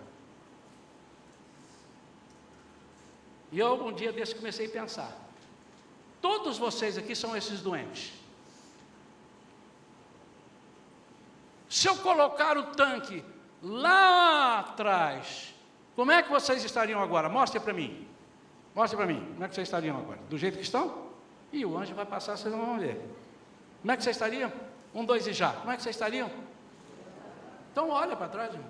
[SPEAKER 1] E eu um dia desse comecei a pensar, todos vocês aqui são esses doentes. Se eu colocar o tanque lá atrás, como é que vocês estariam agora? Mostre para mim, como é que vocês estariam agora? Do jeito que estão? E o anjo vai passar, vocês não vão ver. Como é que vocês estariam? 1, 2 e já. Como é que vocês estariam? Então olha para trás, irmão.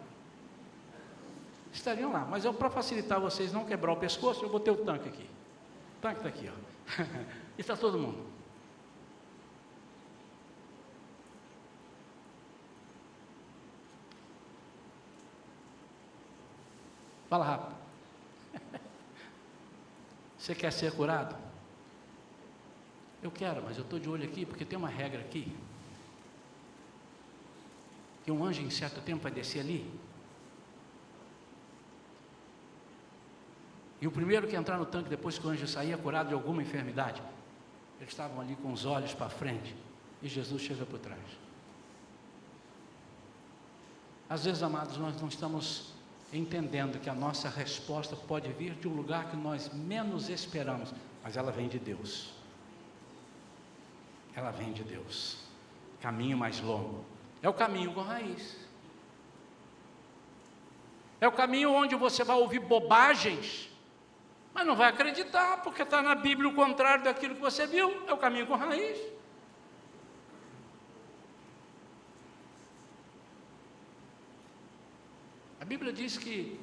[SPEAKER 1] Estariam lá, mas eu, para facilitar vocês não quebrar o pescoço, eu botei o tanque aqui. O tanque está aqui, ó. E está todo mundo. Fala rápido. Você quer ser curado? Eu quero, mas eu estou de olho aqui, porque tem uma regra aqui. Que um anjo em certo tempo vai descer ali. E o primeiro que entrar no tanque, depois que o anjo sair, é curado de alguma enfermidade. Eles estavam ali com os olhos para frente, e Jesus chega por trás. Às vezes, amados, nós não estamos entendendo que a nossa resposta pode vir de um lugar que nós menos esperamos, mas ela vem de Deus. Ela vem de Deus. Caminho mais longo. É o caminho com raiz. É o caminho onde você vai ouvir bobagens, mas não vai acreditar, porque está na Bíblia o contrário daquilo que você viu. É o caminho com raiz. A Bíblia diz que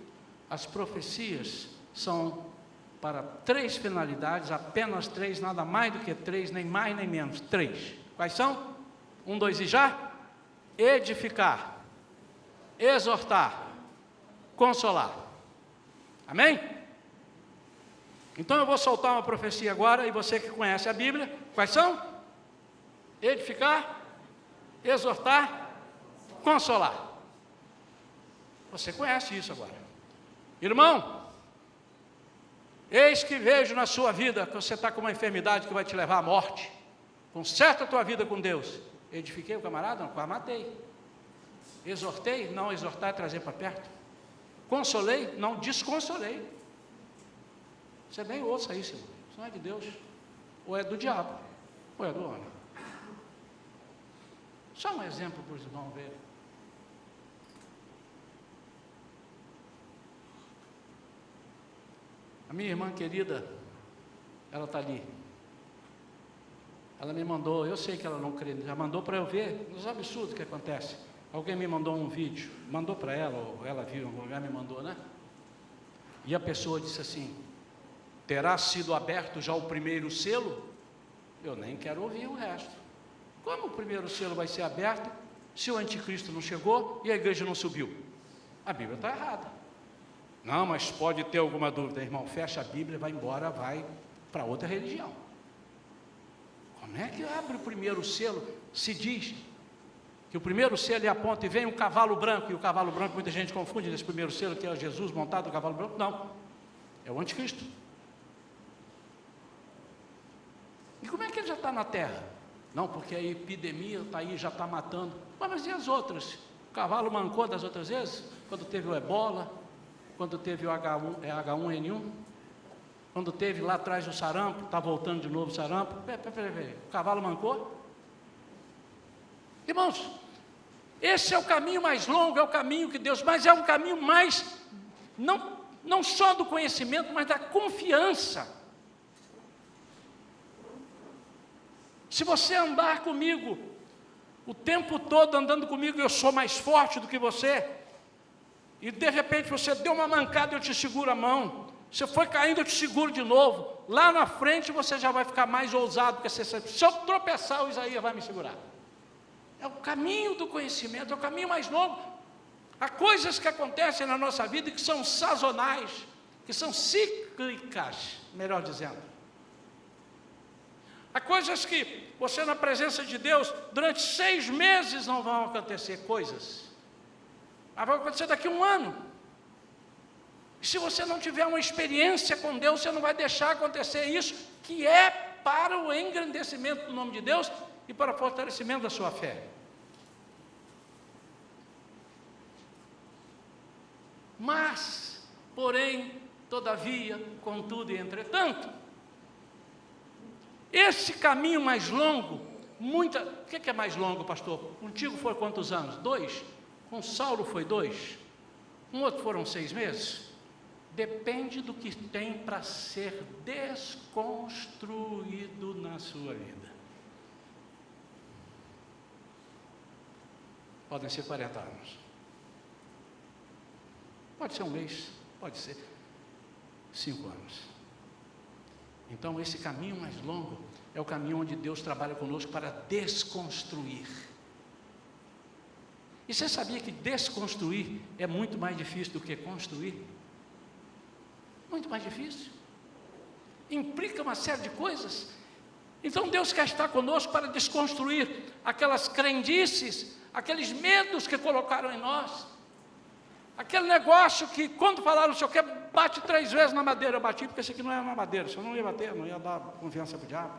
[SPEAKER 1] as profecias são para 3 finalidades, apenas 3, nada mais do que 3, nem mais nem menos, 3. Quais são? 1, 2 e já? Edificar, exortar, consolar. Amém? Então eu vou soltar uma profecia agora, e você que conhece a Bíblia, quais são? Edificar, exortar, consolar. Você conhece isso agora. Irmão, eis que vejo na sua vida que você está com uma enfermidade que vai te levar à morte. Conserta a tua vida com Deus. Edifiquei o camarada? Não, quase matei. Exortei? Não, exortar é trazer para perto. Consolei? Não, desconsolei. Você nem ouça isso, irmão. Isso não é de Deus. Ou é do diabo, ou é do homem. Só um exemplo para os irmãos verem. A minha irmã querida, ela está ali. Ela me mandou, eu sei que ela não crê, já mandou para eu ver os absurdos que acontecem. Alguém me mandou um vídeo, mandou para ela, ou ela viu em algum lugar, me mandou, né? E a pessoa disse assim: terá sido aberto já o primeiro selo? Eu nem quero ouvir o resto. Como o primeiro selo vai ser aberto se o anticristo não chegou e a igreja não subiu? A Bíblia está errada. Não, mas pode ter alguma dúvida, irmão. Fecha a Bíblia, vai embora, vai para outra religião. Como é que abre o primeiro selo? Se diz que o primeiro selo é a ponta e vem um cavalo branco, e o cavalo branco muita gente confunde nesse primeiro selo, que é Jesus montado no cavalo branco. Não, é o anticristo. E como é que ele já está na terra? Não, porque a epidemia está aí, já está matando. Mas e as outras? O cavalo mancou das outras vezes? Quando teve o ebola, quando teve o H1N1, quando teve lá atrás o sarampo, está voltando de novo o sarampo. Peraí, o cavalo mancou? Irmãos, esse é o caminho mais longo, é o caminho que Deus, mas é um caminho mais, não só do conhecimento, mas da confiança. Se você andar comigo, o tempo todo andando comigo, eu sou mais forte do que você, e de repente você deu uma mancada, eu te seguro a mão, você foi caindo, eu te seguro de novo, lá na frente você já vai ficar mais ousado, porque se eu tropeçar, o Isaías vai me segurar. É o caminho do conhecimento, é o caminho mais longo. Há coisas que acontecem na nossa vida que são sazonais, que são cíclicas, melhor dizendo. Há coisas que você, na presença de Deus, durante 6 meses não vão acontecer coisas, mas vai acontecer daqui a 1 ano. E se você não tiver uma experiência com Deus, você não vai deixar acontecer isso, que é para o engrandecimento do nome de Deus e para o fortalecimento da sua fé. Mas, porém, todavia, contudo e entretanto, esse caminho mais longo, o que é mais longo, pastor? Contigo foi quantos anos? 2? Com Saulo foi 2? Com outro foram 6 meses? Depende do que tem para ser desconstruído na sua vida. Podem ser 40 anos. Pode ser 1 mês, pode ser 5 anos. Então, esse caminho mais longo é o caminho onde Deus trabalha conosco para desconstruir. E você sabia que desconstruir é muito mais difícil do que construir? muito mais difícil. Implica uma série de coisas. Então Deus quer estar conosco para desconstruir aquelas crendices, aqueles medos que colocaram em nós. Aquele negócio que quando falaram, o senhor quer, bate 3 vezes na madeira. Eu bati porque esse aqui não era na madeira, o senhor não ia bater, não ia dar confiança para o diabo.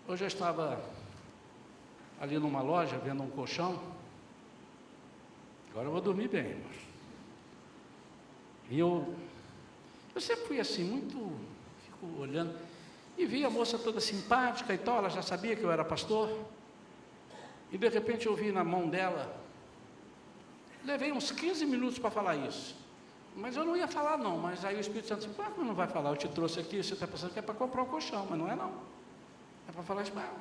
[SPEAKER 1] Hoje eu estava ali numa loja, vendo um colchão. Agora eu vou dormir bem, irmãos. E eu sempre fui assim, muito, fico olhando, e vi a moça toda simpática e tal, ela já sabia que eu era pastor, e de repente eu vi na mão dela, levei uns 15 minutos para falar isso, mas eu não ia falar não, mas aí o Espírito Santo disse, como não vai falar, eu te trouxe aqui, você está pensando que é para comprar um colchão, mas não é não, é para falar isso para ela.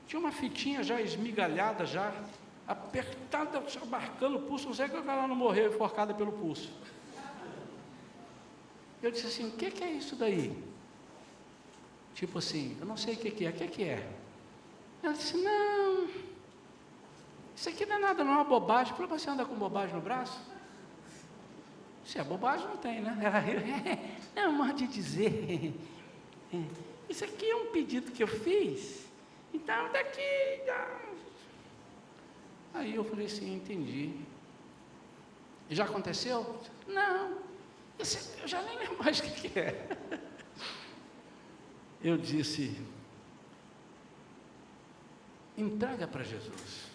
[SPEAKER 1] Tinha uma fitinha já esmigalhada, já apertada, só marcando o pulso, não sei que ela não morreu enforcada pelo pulso. Eu disse assim, o que é isso daí? Tipo assim, eu não sei o que é, o que é? Ela disse, não, isso aqui não é nada, não é uma bobagem. Eu falei, você anda com bobagem no braço? Se é bobagem, não tem, né? Ela riu, é um modo de dizer, isso aqui é um pedido que eu fiz, então daqui, aí eu falei assim, entendi. Já aconteceu? Não. Eu já nem lembro mais o que é. Eu disse, entrega para Jesus.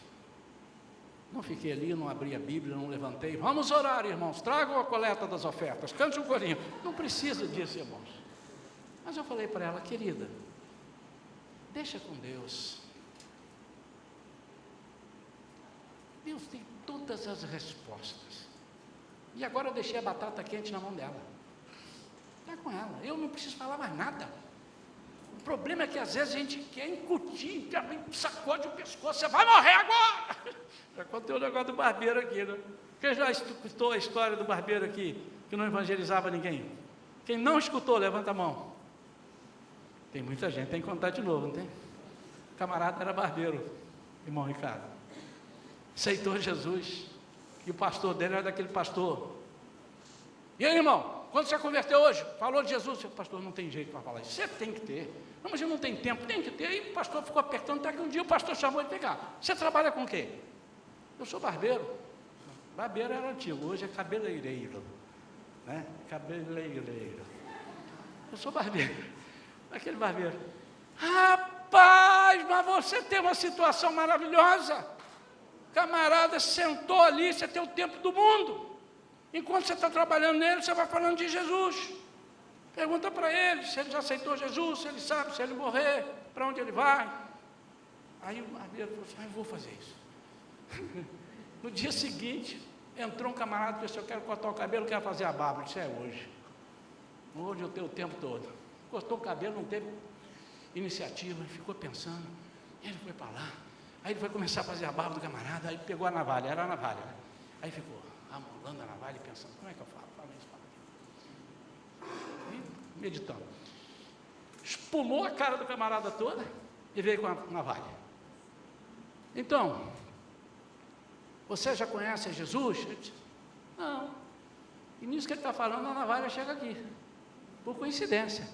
[SPEAKER 1] Não fiquei ali, não abri a Bíblia, não levantei. Vamos orar, irmãos, tragam a coleta das ofertas, cante um corinho. Não precisa disso, irmãos. Mas eu falei para ela, querida, deixa com Deus. Deus tem todas as respostas. E agora eu deixei a batata quente na mão dela. Está com ela. Eu não preciso falar mais nada. O problema é que às vezes a gente quer incutir, sacode o pescoço, você vai morrer agora. Já contei o negócio do barbeiro aqui, né? Quem já escutou a história do barbeiro aqui, que não evangelizava ninguém? Quem não escutou, levanta a mão. Tem muita gente, tem que contar de novo, não tem? O camarada era barbeiro, irmão Ricardo. Aceitou Jesus. E o pastor dele era daquele pastor. E aí, irmão, quando você converteu hoje, falou de Jesus, o pastor, não tem jeito para falar isso. Você tem que ter. Não, mas eu não tenho tempo, tem que ter. Aí o pastor ficou apertando, até que um dia o pastor chamou ele, vem cá, você trabalha com o quê? Eu sou barbeiro. Barbeiro era antigo, hoje é cabeleireiro. Né? Cabeleireiro. Eu sou barbeiro. Aquele barbeiro. Rapaz, mas você tem uma situação maravilhosa. Camarada sentou ali, você tem o tempo do mundo. Enquanto você está trabalhando nele, você vai falando de Jesus. Pergunta para ele se ele já aceitou Jesus, se ele sabe, se ele morrer, para onde ele vai. Aí o barbeiro falou assim, eu vou fazer isso. No dia seguinte, entrou um camarada e disse, eu quero cortar o cabelo, quero fazer a barba. Eu disse, é hoje. Hoje eu tenho o tempo todo. Cortou o cabelo, não teve iniciativa, ficou pensando. Ele foi para lá. Aí ele foi começar a fazer a barba do camarada, aí pegou a navalha, era a navalha, né? Aí ficou amolando a navalha e pensando, como é que eu falo? Fala isso, fala aqui. E meditando. Espumou a cara do camarada toda e veio com a navalha. Então, você já conhece Jesus? Eu disse, não. E nisso que ele está falando, a navalha chega aqui, por coincidência.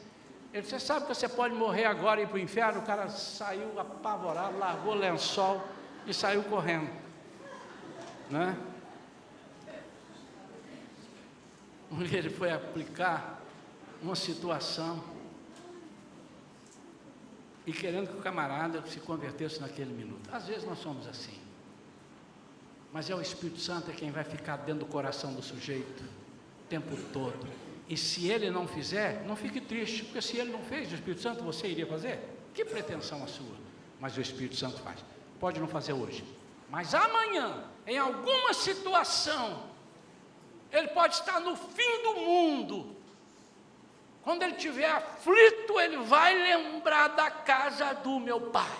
[SPEAKER 1] Ele disse, você sabe que você pode morrer agora e ir para o inferno? O cara saiu apavorado, largou o lençol e saiu correndo. Né? Ele foi aplicar uma situação e querendo que o camarada se convertesse naquele minuto. Às vezes nós somos assim. Mas é o Espírito Santo é quem vai ficar dentro do coração do sujeito o tempo todo. E se ele não fizer, não fique triste, porque se ele não fez, o Espírito Santo, você iria fazer? Que pretensão a sua? Mas o Espírito Santo faz. Pode não fazer hoje, mas amanhã, em alguma situação, ele pode estar no fim do mundo. Quando ele estiver aflito, ele vai lembrar da casa do meu pai.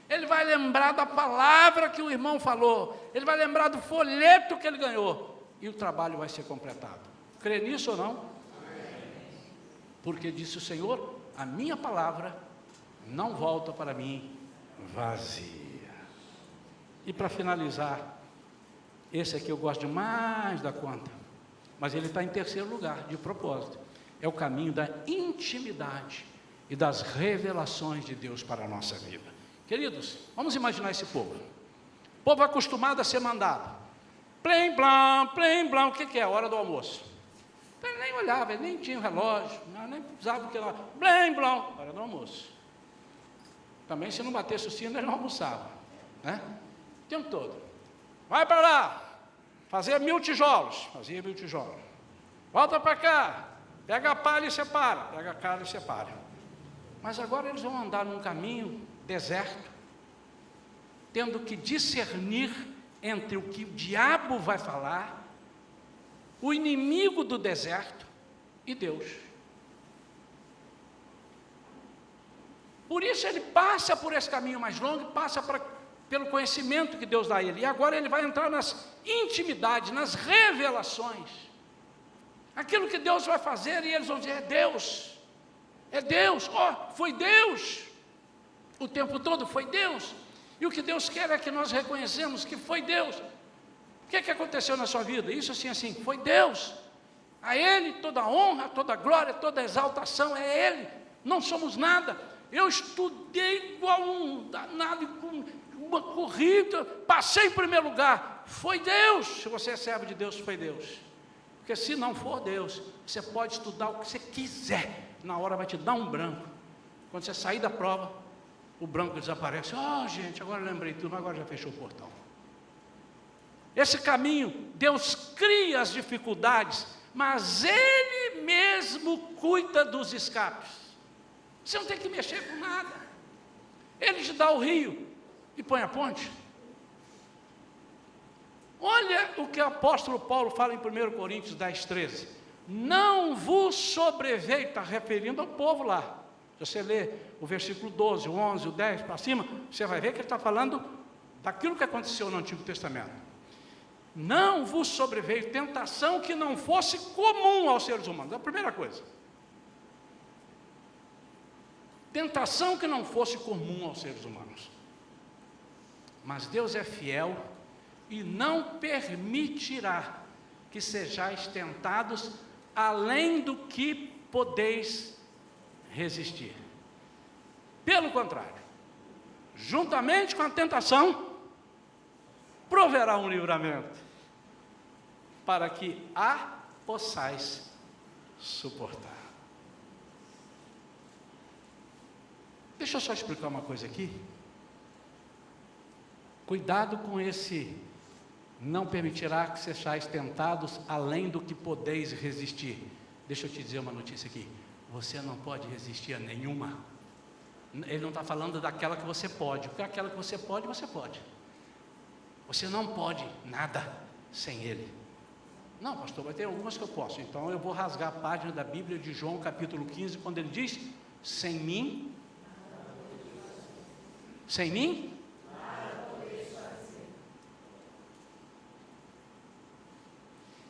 [SPEAKER 1] Ele vai lembrar da palavra que o irmão falou. Ele vai lembrar do folheto que ele ganhou. E o trabalho vai ser completado. Crê nisso ou não? Porque disse o Senhor, a minha palavra não volta para mim vazia. E para finalizar, esse aqui eu gosto demais da conta. mas ele está em terceiro lugar, de propósito. É o caminho da intimidade e das revelações de Deus para a nossa vida. Queridos, vamos imaginar esse povo. Povo acostumado a ser mandado. Plim, blá, o que é? A hora do almoço. Então, ele nem olhava, ele nem tinha um relógio, nem precisava do que lá. Plim, blá, hora do almoço. Também, se não batesse o sino, ele não almoçava, né? O tempo todo. Vai para lá, fazia 1000 tijolos. Volta para cá, pega a palha e separa. Pega a palha e separa. Mas agora eles vão andar num caminho deserto, tendo que discernir entre o que o diabo vai falar, o inimigo do deserto e Deus. Por isso ele passa por esse caminho mais longo, passa pelo conhecimento que Deus dá a ele. E agora ele vai entrar nas intimidades, nas revelações. Aquilo que Deus vai fazer, e eles vão dizer, é Deus, foi Deus. O tempo todo foi Deus. E o que Deus quer é que nós reconhecemos que foi Deus. O que aconteceu na sua vida? Isso assim, foi Deus. A Ele toda a honra, toda a glória, toda a exaltação, é Ele. Não somos nada. Eu estudei igual um danado, com uma corrida, passei em primeiro lugar. Foi Deus. Se você é servo de Deus, foi Deus. Porque se não for Deus, você pode estudar o que você quiser. Na hora vai te dar um branco. Quando você sair da prova, o branco desaparece. Gente, agora eu lembrei tudo, agora já fechou o portão. Esse caminho, Deus cria as dificuldades, mas Ele mesmo cuida dos escapes. Você não tem que mexer com nada. Ele te dá o rio e põe a ponte. Olha o que o apóstolo Paulo fala em 1 Coríntios 10:13. Não vos sobreveio, está referindo ao povo lá. Se você ler o versículo 12, o 11, o 10 para cima, você vai ver que ele está falando daquilo que aconteceu no Antigo Testamento. Não vos sobreveio tentação que não fosse comum aos seres humanos. É a primeira coisa. Tentação que não fosse comum aos seres humanos. Mas Deus é fiel e não permitirá que sejais tentados além do que podeis resistir. Pelo contrário, juntamente com a tentação, proverá um livramento, para que a possais suportar. Deixa eu só explicar uma coisa aqui. Cuidado com esse não permitirá que sejais tentados além do que podeis resistir. Deixa eu te dizer uma notícia aqui. Você não pode resistir a nenhuma. Ele não está falando daquela que você pode, porque aquela que você pode, você pode. Você não pode nada sem Ele. Não, pastor, vai ter algumas que eu posso. Então eu vou rasgar a página da Bíblia de João, capítulo 15, quando ele diz, sem mim,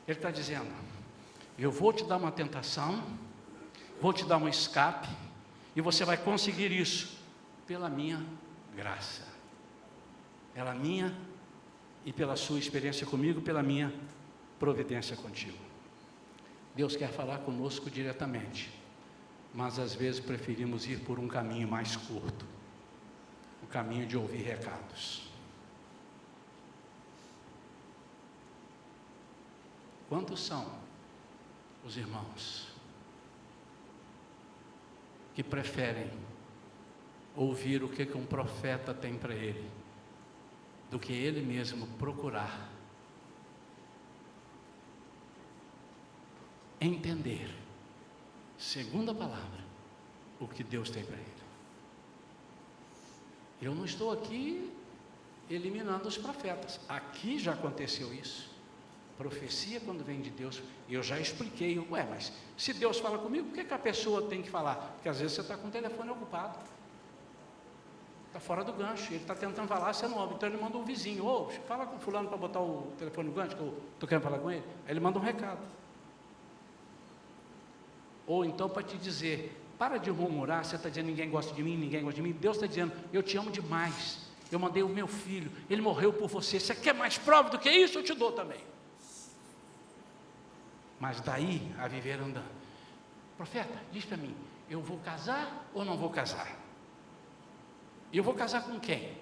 [SPEAKER 1] ele está dizendo, eu vou te dar uma tentação, vou te dar um escape, e você vai conseguir isso pela minha graça, pela minha e pela sua experiência comigo, pela minha providência contigo. Deus quer falar conosco diretamente, mas às vezes preferimos ir por um caminho mais curto, o caminho de ouvir recados. Quantos são os irmãos que preferem ouvir o que um profeta tem para ele, do que ele mesmo procurar entender, segundo a palavra, o que Deus tem para ele? Eu não estou aqui eliminando os profetas, aqui já aconteceu isso. Profecia quando vem de Deus, eu já expliquei, mas se Deus fala comigo, por que a pessoa tem que falar? Porque às vezes você está com o telefone ocupado, está fora do gancho, ele está tentando falar, você não ouve, então ele manda um vizinho, fala com fulano para botar o telefone no gancho, que eu estou querendo falar com ele, aí ele manda um recado, ou então para te dizer, para de murmurar, você está dizendo ninguém gosta de mim, Deus está dizendo, eu te amo demais, eu mandei o meu filho, ele morreu por você quer mais prova do que isso? Eu te dou também. mas daí a viver andando. Profeta, diz para mim, eu vou casar ou não vou casar? E eu vou casar com quem?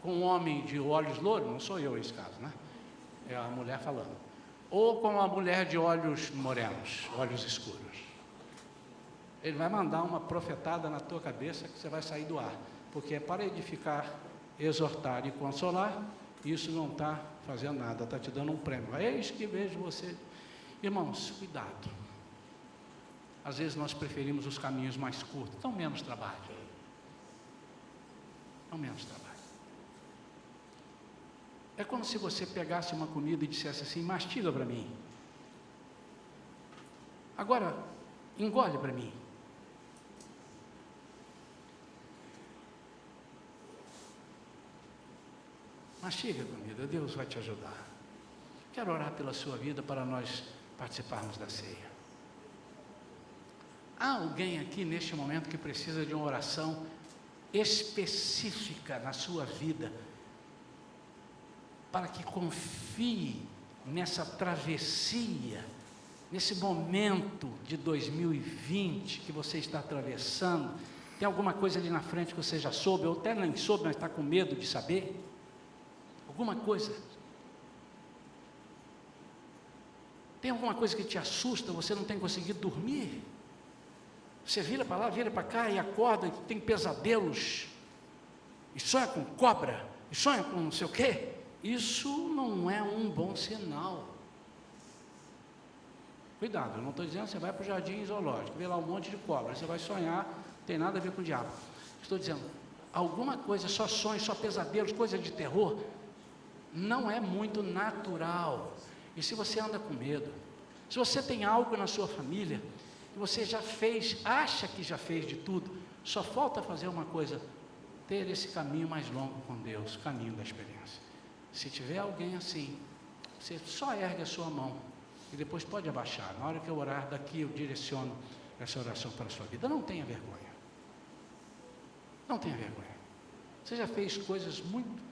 [SPEAKER 1] Com um homem de olhos louros? Não sou eu nesse caso, né? É a mulher falando. Ou com uma mulher de olhos morenos, olhos escuros. Ele vai mandar uma profetada na tua cabeça que você vai sair do ar. Porque é para edificar, exortar e consolar, isso não está fazendo nada, está te dando um prêmio. Eis que vejo você. Irmãos, cuidado. Às vezes nós preferimos os caminhos mais curtos, dão menos trabalho. Dão menos trabalho. É como se você pegasse uma comida e dissesse assim, mastiga para mim. Agora, engole para mim. Mastiga a comida, Deus vai te ajudar. Quero orar pela sua vida para nós participarmos da ceia. Há alguém aqui neste momento que precisa de uma oração específica na sua vida, para que confie nessa travessia, nesse momento de 2020 que você está atravessando? Tem alguma coisa ali na frente que você já soube, ou até nem soube, mas está com medo de saber? Alguma coisa? Tem alguma coisa que te assusta, você não tem conseguido dormir? Você vira para lá, vira para cá e acorda e tem pesadelos, e sonha com cobra, e sonha com não sei o quê. Isso não é um bom sinal. Cuidado, eu não estou dizendo que você vai para o jardim zoológico, vê lá um monte de cobra, você vai sonhar, não tem nada a ver com o diabo. Estou dizendo, alguma coisa, só sonhos, só pesadelos, coisa de terror, não é muito natural. E se você anda com medo, se você tem algo na sua família, que você já fez, acha que já fez de tudo, só falta fazer uma coisa, ter esse caminho mais longo com Deus, caminho da experiência. Se tiver alguém assim, você só ergue a sua mão, e depois pode abaixar. Na hora que eu orar daqui, eu direciono essa oração para a sua vida. Não tenha vergonha. Não tenha vergonha. Você já fez coisas muito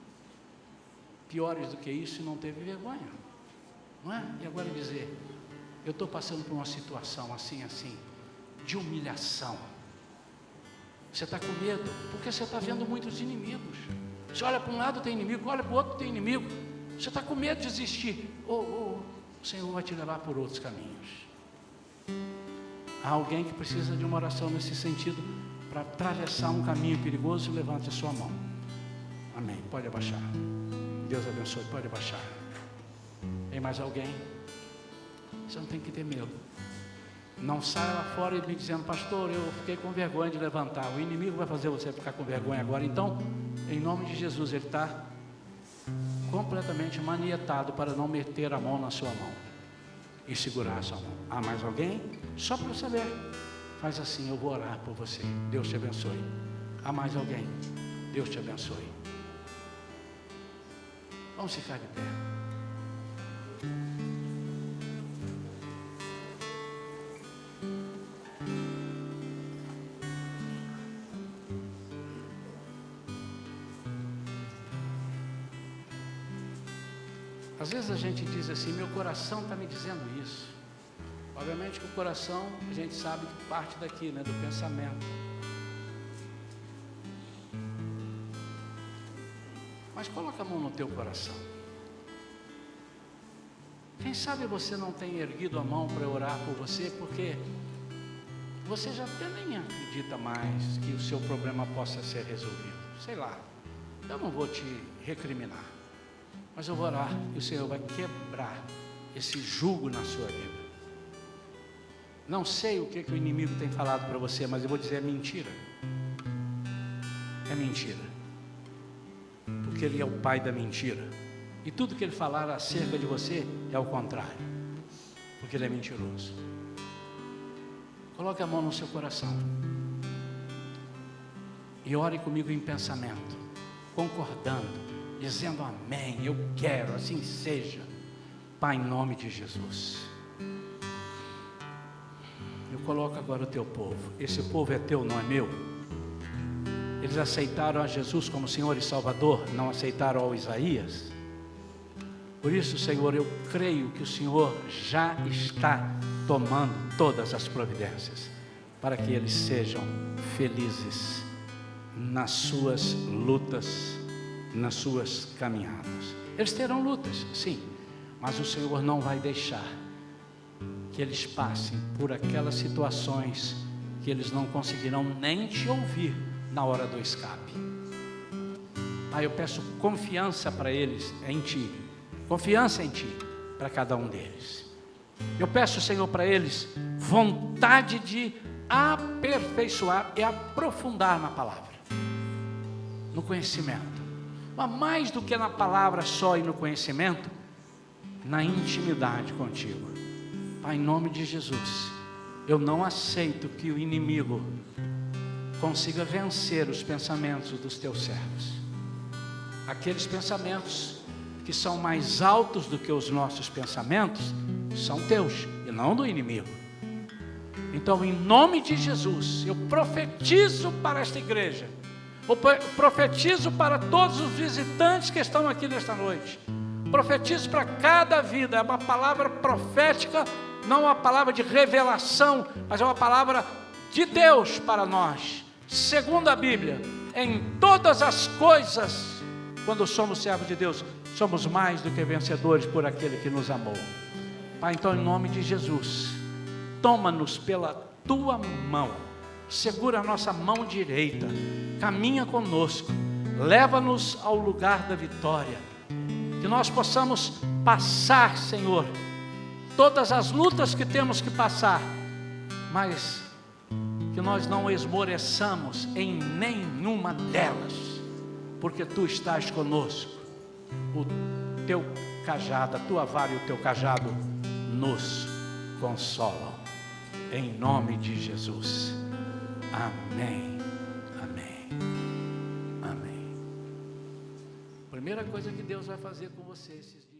[SPEAKER 1] piores do que isso e não teve vergonha, não é? E agora dizer, eu estou passando por uma situação assim, de humilhação. Você está com medo, porque você está vendo muitos inimigos. Você olha para um lado tem inimigo, olha para o outro tem inimigo. Você está com medo de desistir. O Senhor vai te levar por outros caminhos. Há alguém que precisa de uma oração nesse sentido, para atravessar um caminho perigoso, levante a sua mão. Amém, pode abaixar. Deus abençoe, pode abaixar. Tem mais alguém? Você não tem que ter medo. Não saia lá fora e me dizendo, pastor, eu fiquei com vergonha de levantar. O inimigo vai fazer você ficar com vergonha agora. Então, em nome de Jesus, ele está completamente manietado para não meter a mão na sua mão e segurar a sua mão. Há mais alguém? Só para saber. Faz assim, eu vou orar por você. Deus te abençoe. Há mais alguém? Deus te abençoe. Vamos ficar de pé. Às vezes a gente diz assim, meu coração está me dizendo isso. Obviamente que o coração, a gente sabe que parte daqui, né, do pensamento. Mas coloca a mão no teu coração. Quem sabe você não tem erguido a mão para orar por você, porque você já até nem acredita mais que o seu problema possa ser resolvido. Sei lá, eu não vou te recriminar, mas eu vou orar e o Senhor vai quebrar esse jugo na sua vida. Não sei o que o inimigo tem falado para você, mas eu vou dizer, é mentira. É mentira. Porque ele é o pai da mentira. E tudo que ele falar acerca de você é o contrário. Porque ele é mentiroso. Coloque a mão no seu coração. E ore comigo em pensamento. Concordando. Dizendo amém. Eu quero, assim seja. Pai, em nome de Jesus. Eu coloco agora o teu povo. Esse povo é teu, não é meu. Eles aceitaram a Jesus como Senhor e Salvador, não aceitaram ao Isaías. Por isso, Senhor, eu creio que o Senhor já está tomando todas as providências para que eles sejam felizes nas suas lutas, nas suas caminhadas. Eles terão lutas, sim, mas o Senhor não vai deixar que eles passem por aquelas situações que eles não conseguirão nem te ouvir na hora do escape. Pai, eu peço confiança para eles em Ti, confiança em Ti para cada um deles. Eu peço, Senhor, para eles vontade de aperfeiçoar e aprofundar na palavra, no conhecimento, mas mais do que na palavra só e no conhecimento, na intimidade contigo. Pai, em nome de Jesus, eu não aceito que o inimigo consiga vencer os pensamentos dos teus servos, aqueles pensamentos que são mais altos do que os nossos pensamentos, são teus e não do inimigo. Então, em nome de Jesus, eu profetizo para esta igreja, eu profetizo para todos os visitantes que estão aqui nesta noite, profetizo para cada vida. É uma palavra profética, não uma palavra de revelação, mas é uma palavra de Deus para nós. Segundo a Bíblia, em todas as coisas, quando somos servos de Deus, somos mais do que vencedores por aquele que nos amou. Pai, então, em nome de Jesus, toma-nos pela Tua mão, segura a nossa mão direita, caminha conosco, leva-nos ao lugar da vitória, que nós possamos passar, Senhor, todas as lutas que temos que passar, mas que nós não esmoreçamos em nenhuma delas, porque Tu estás conosco. O Teu cajado, a Tua vara e o Teu cajado nos consolam, em nome de Jesus. Amém, amém, amém. Primeira coisa que Deus vai fazer com você esses dias.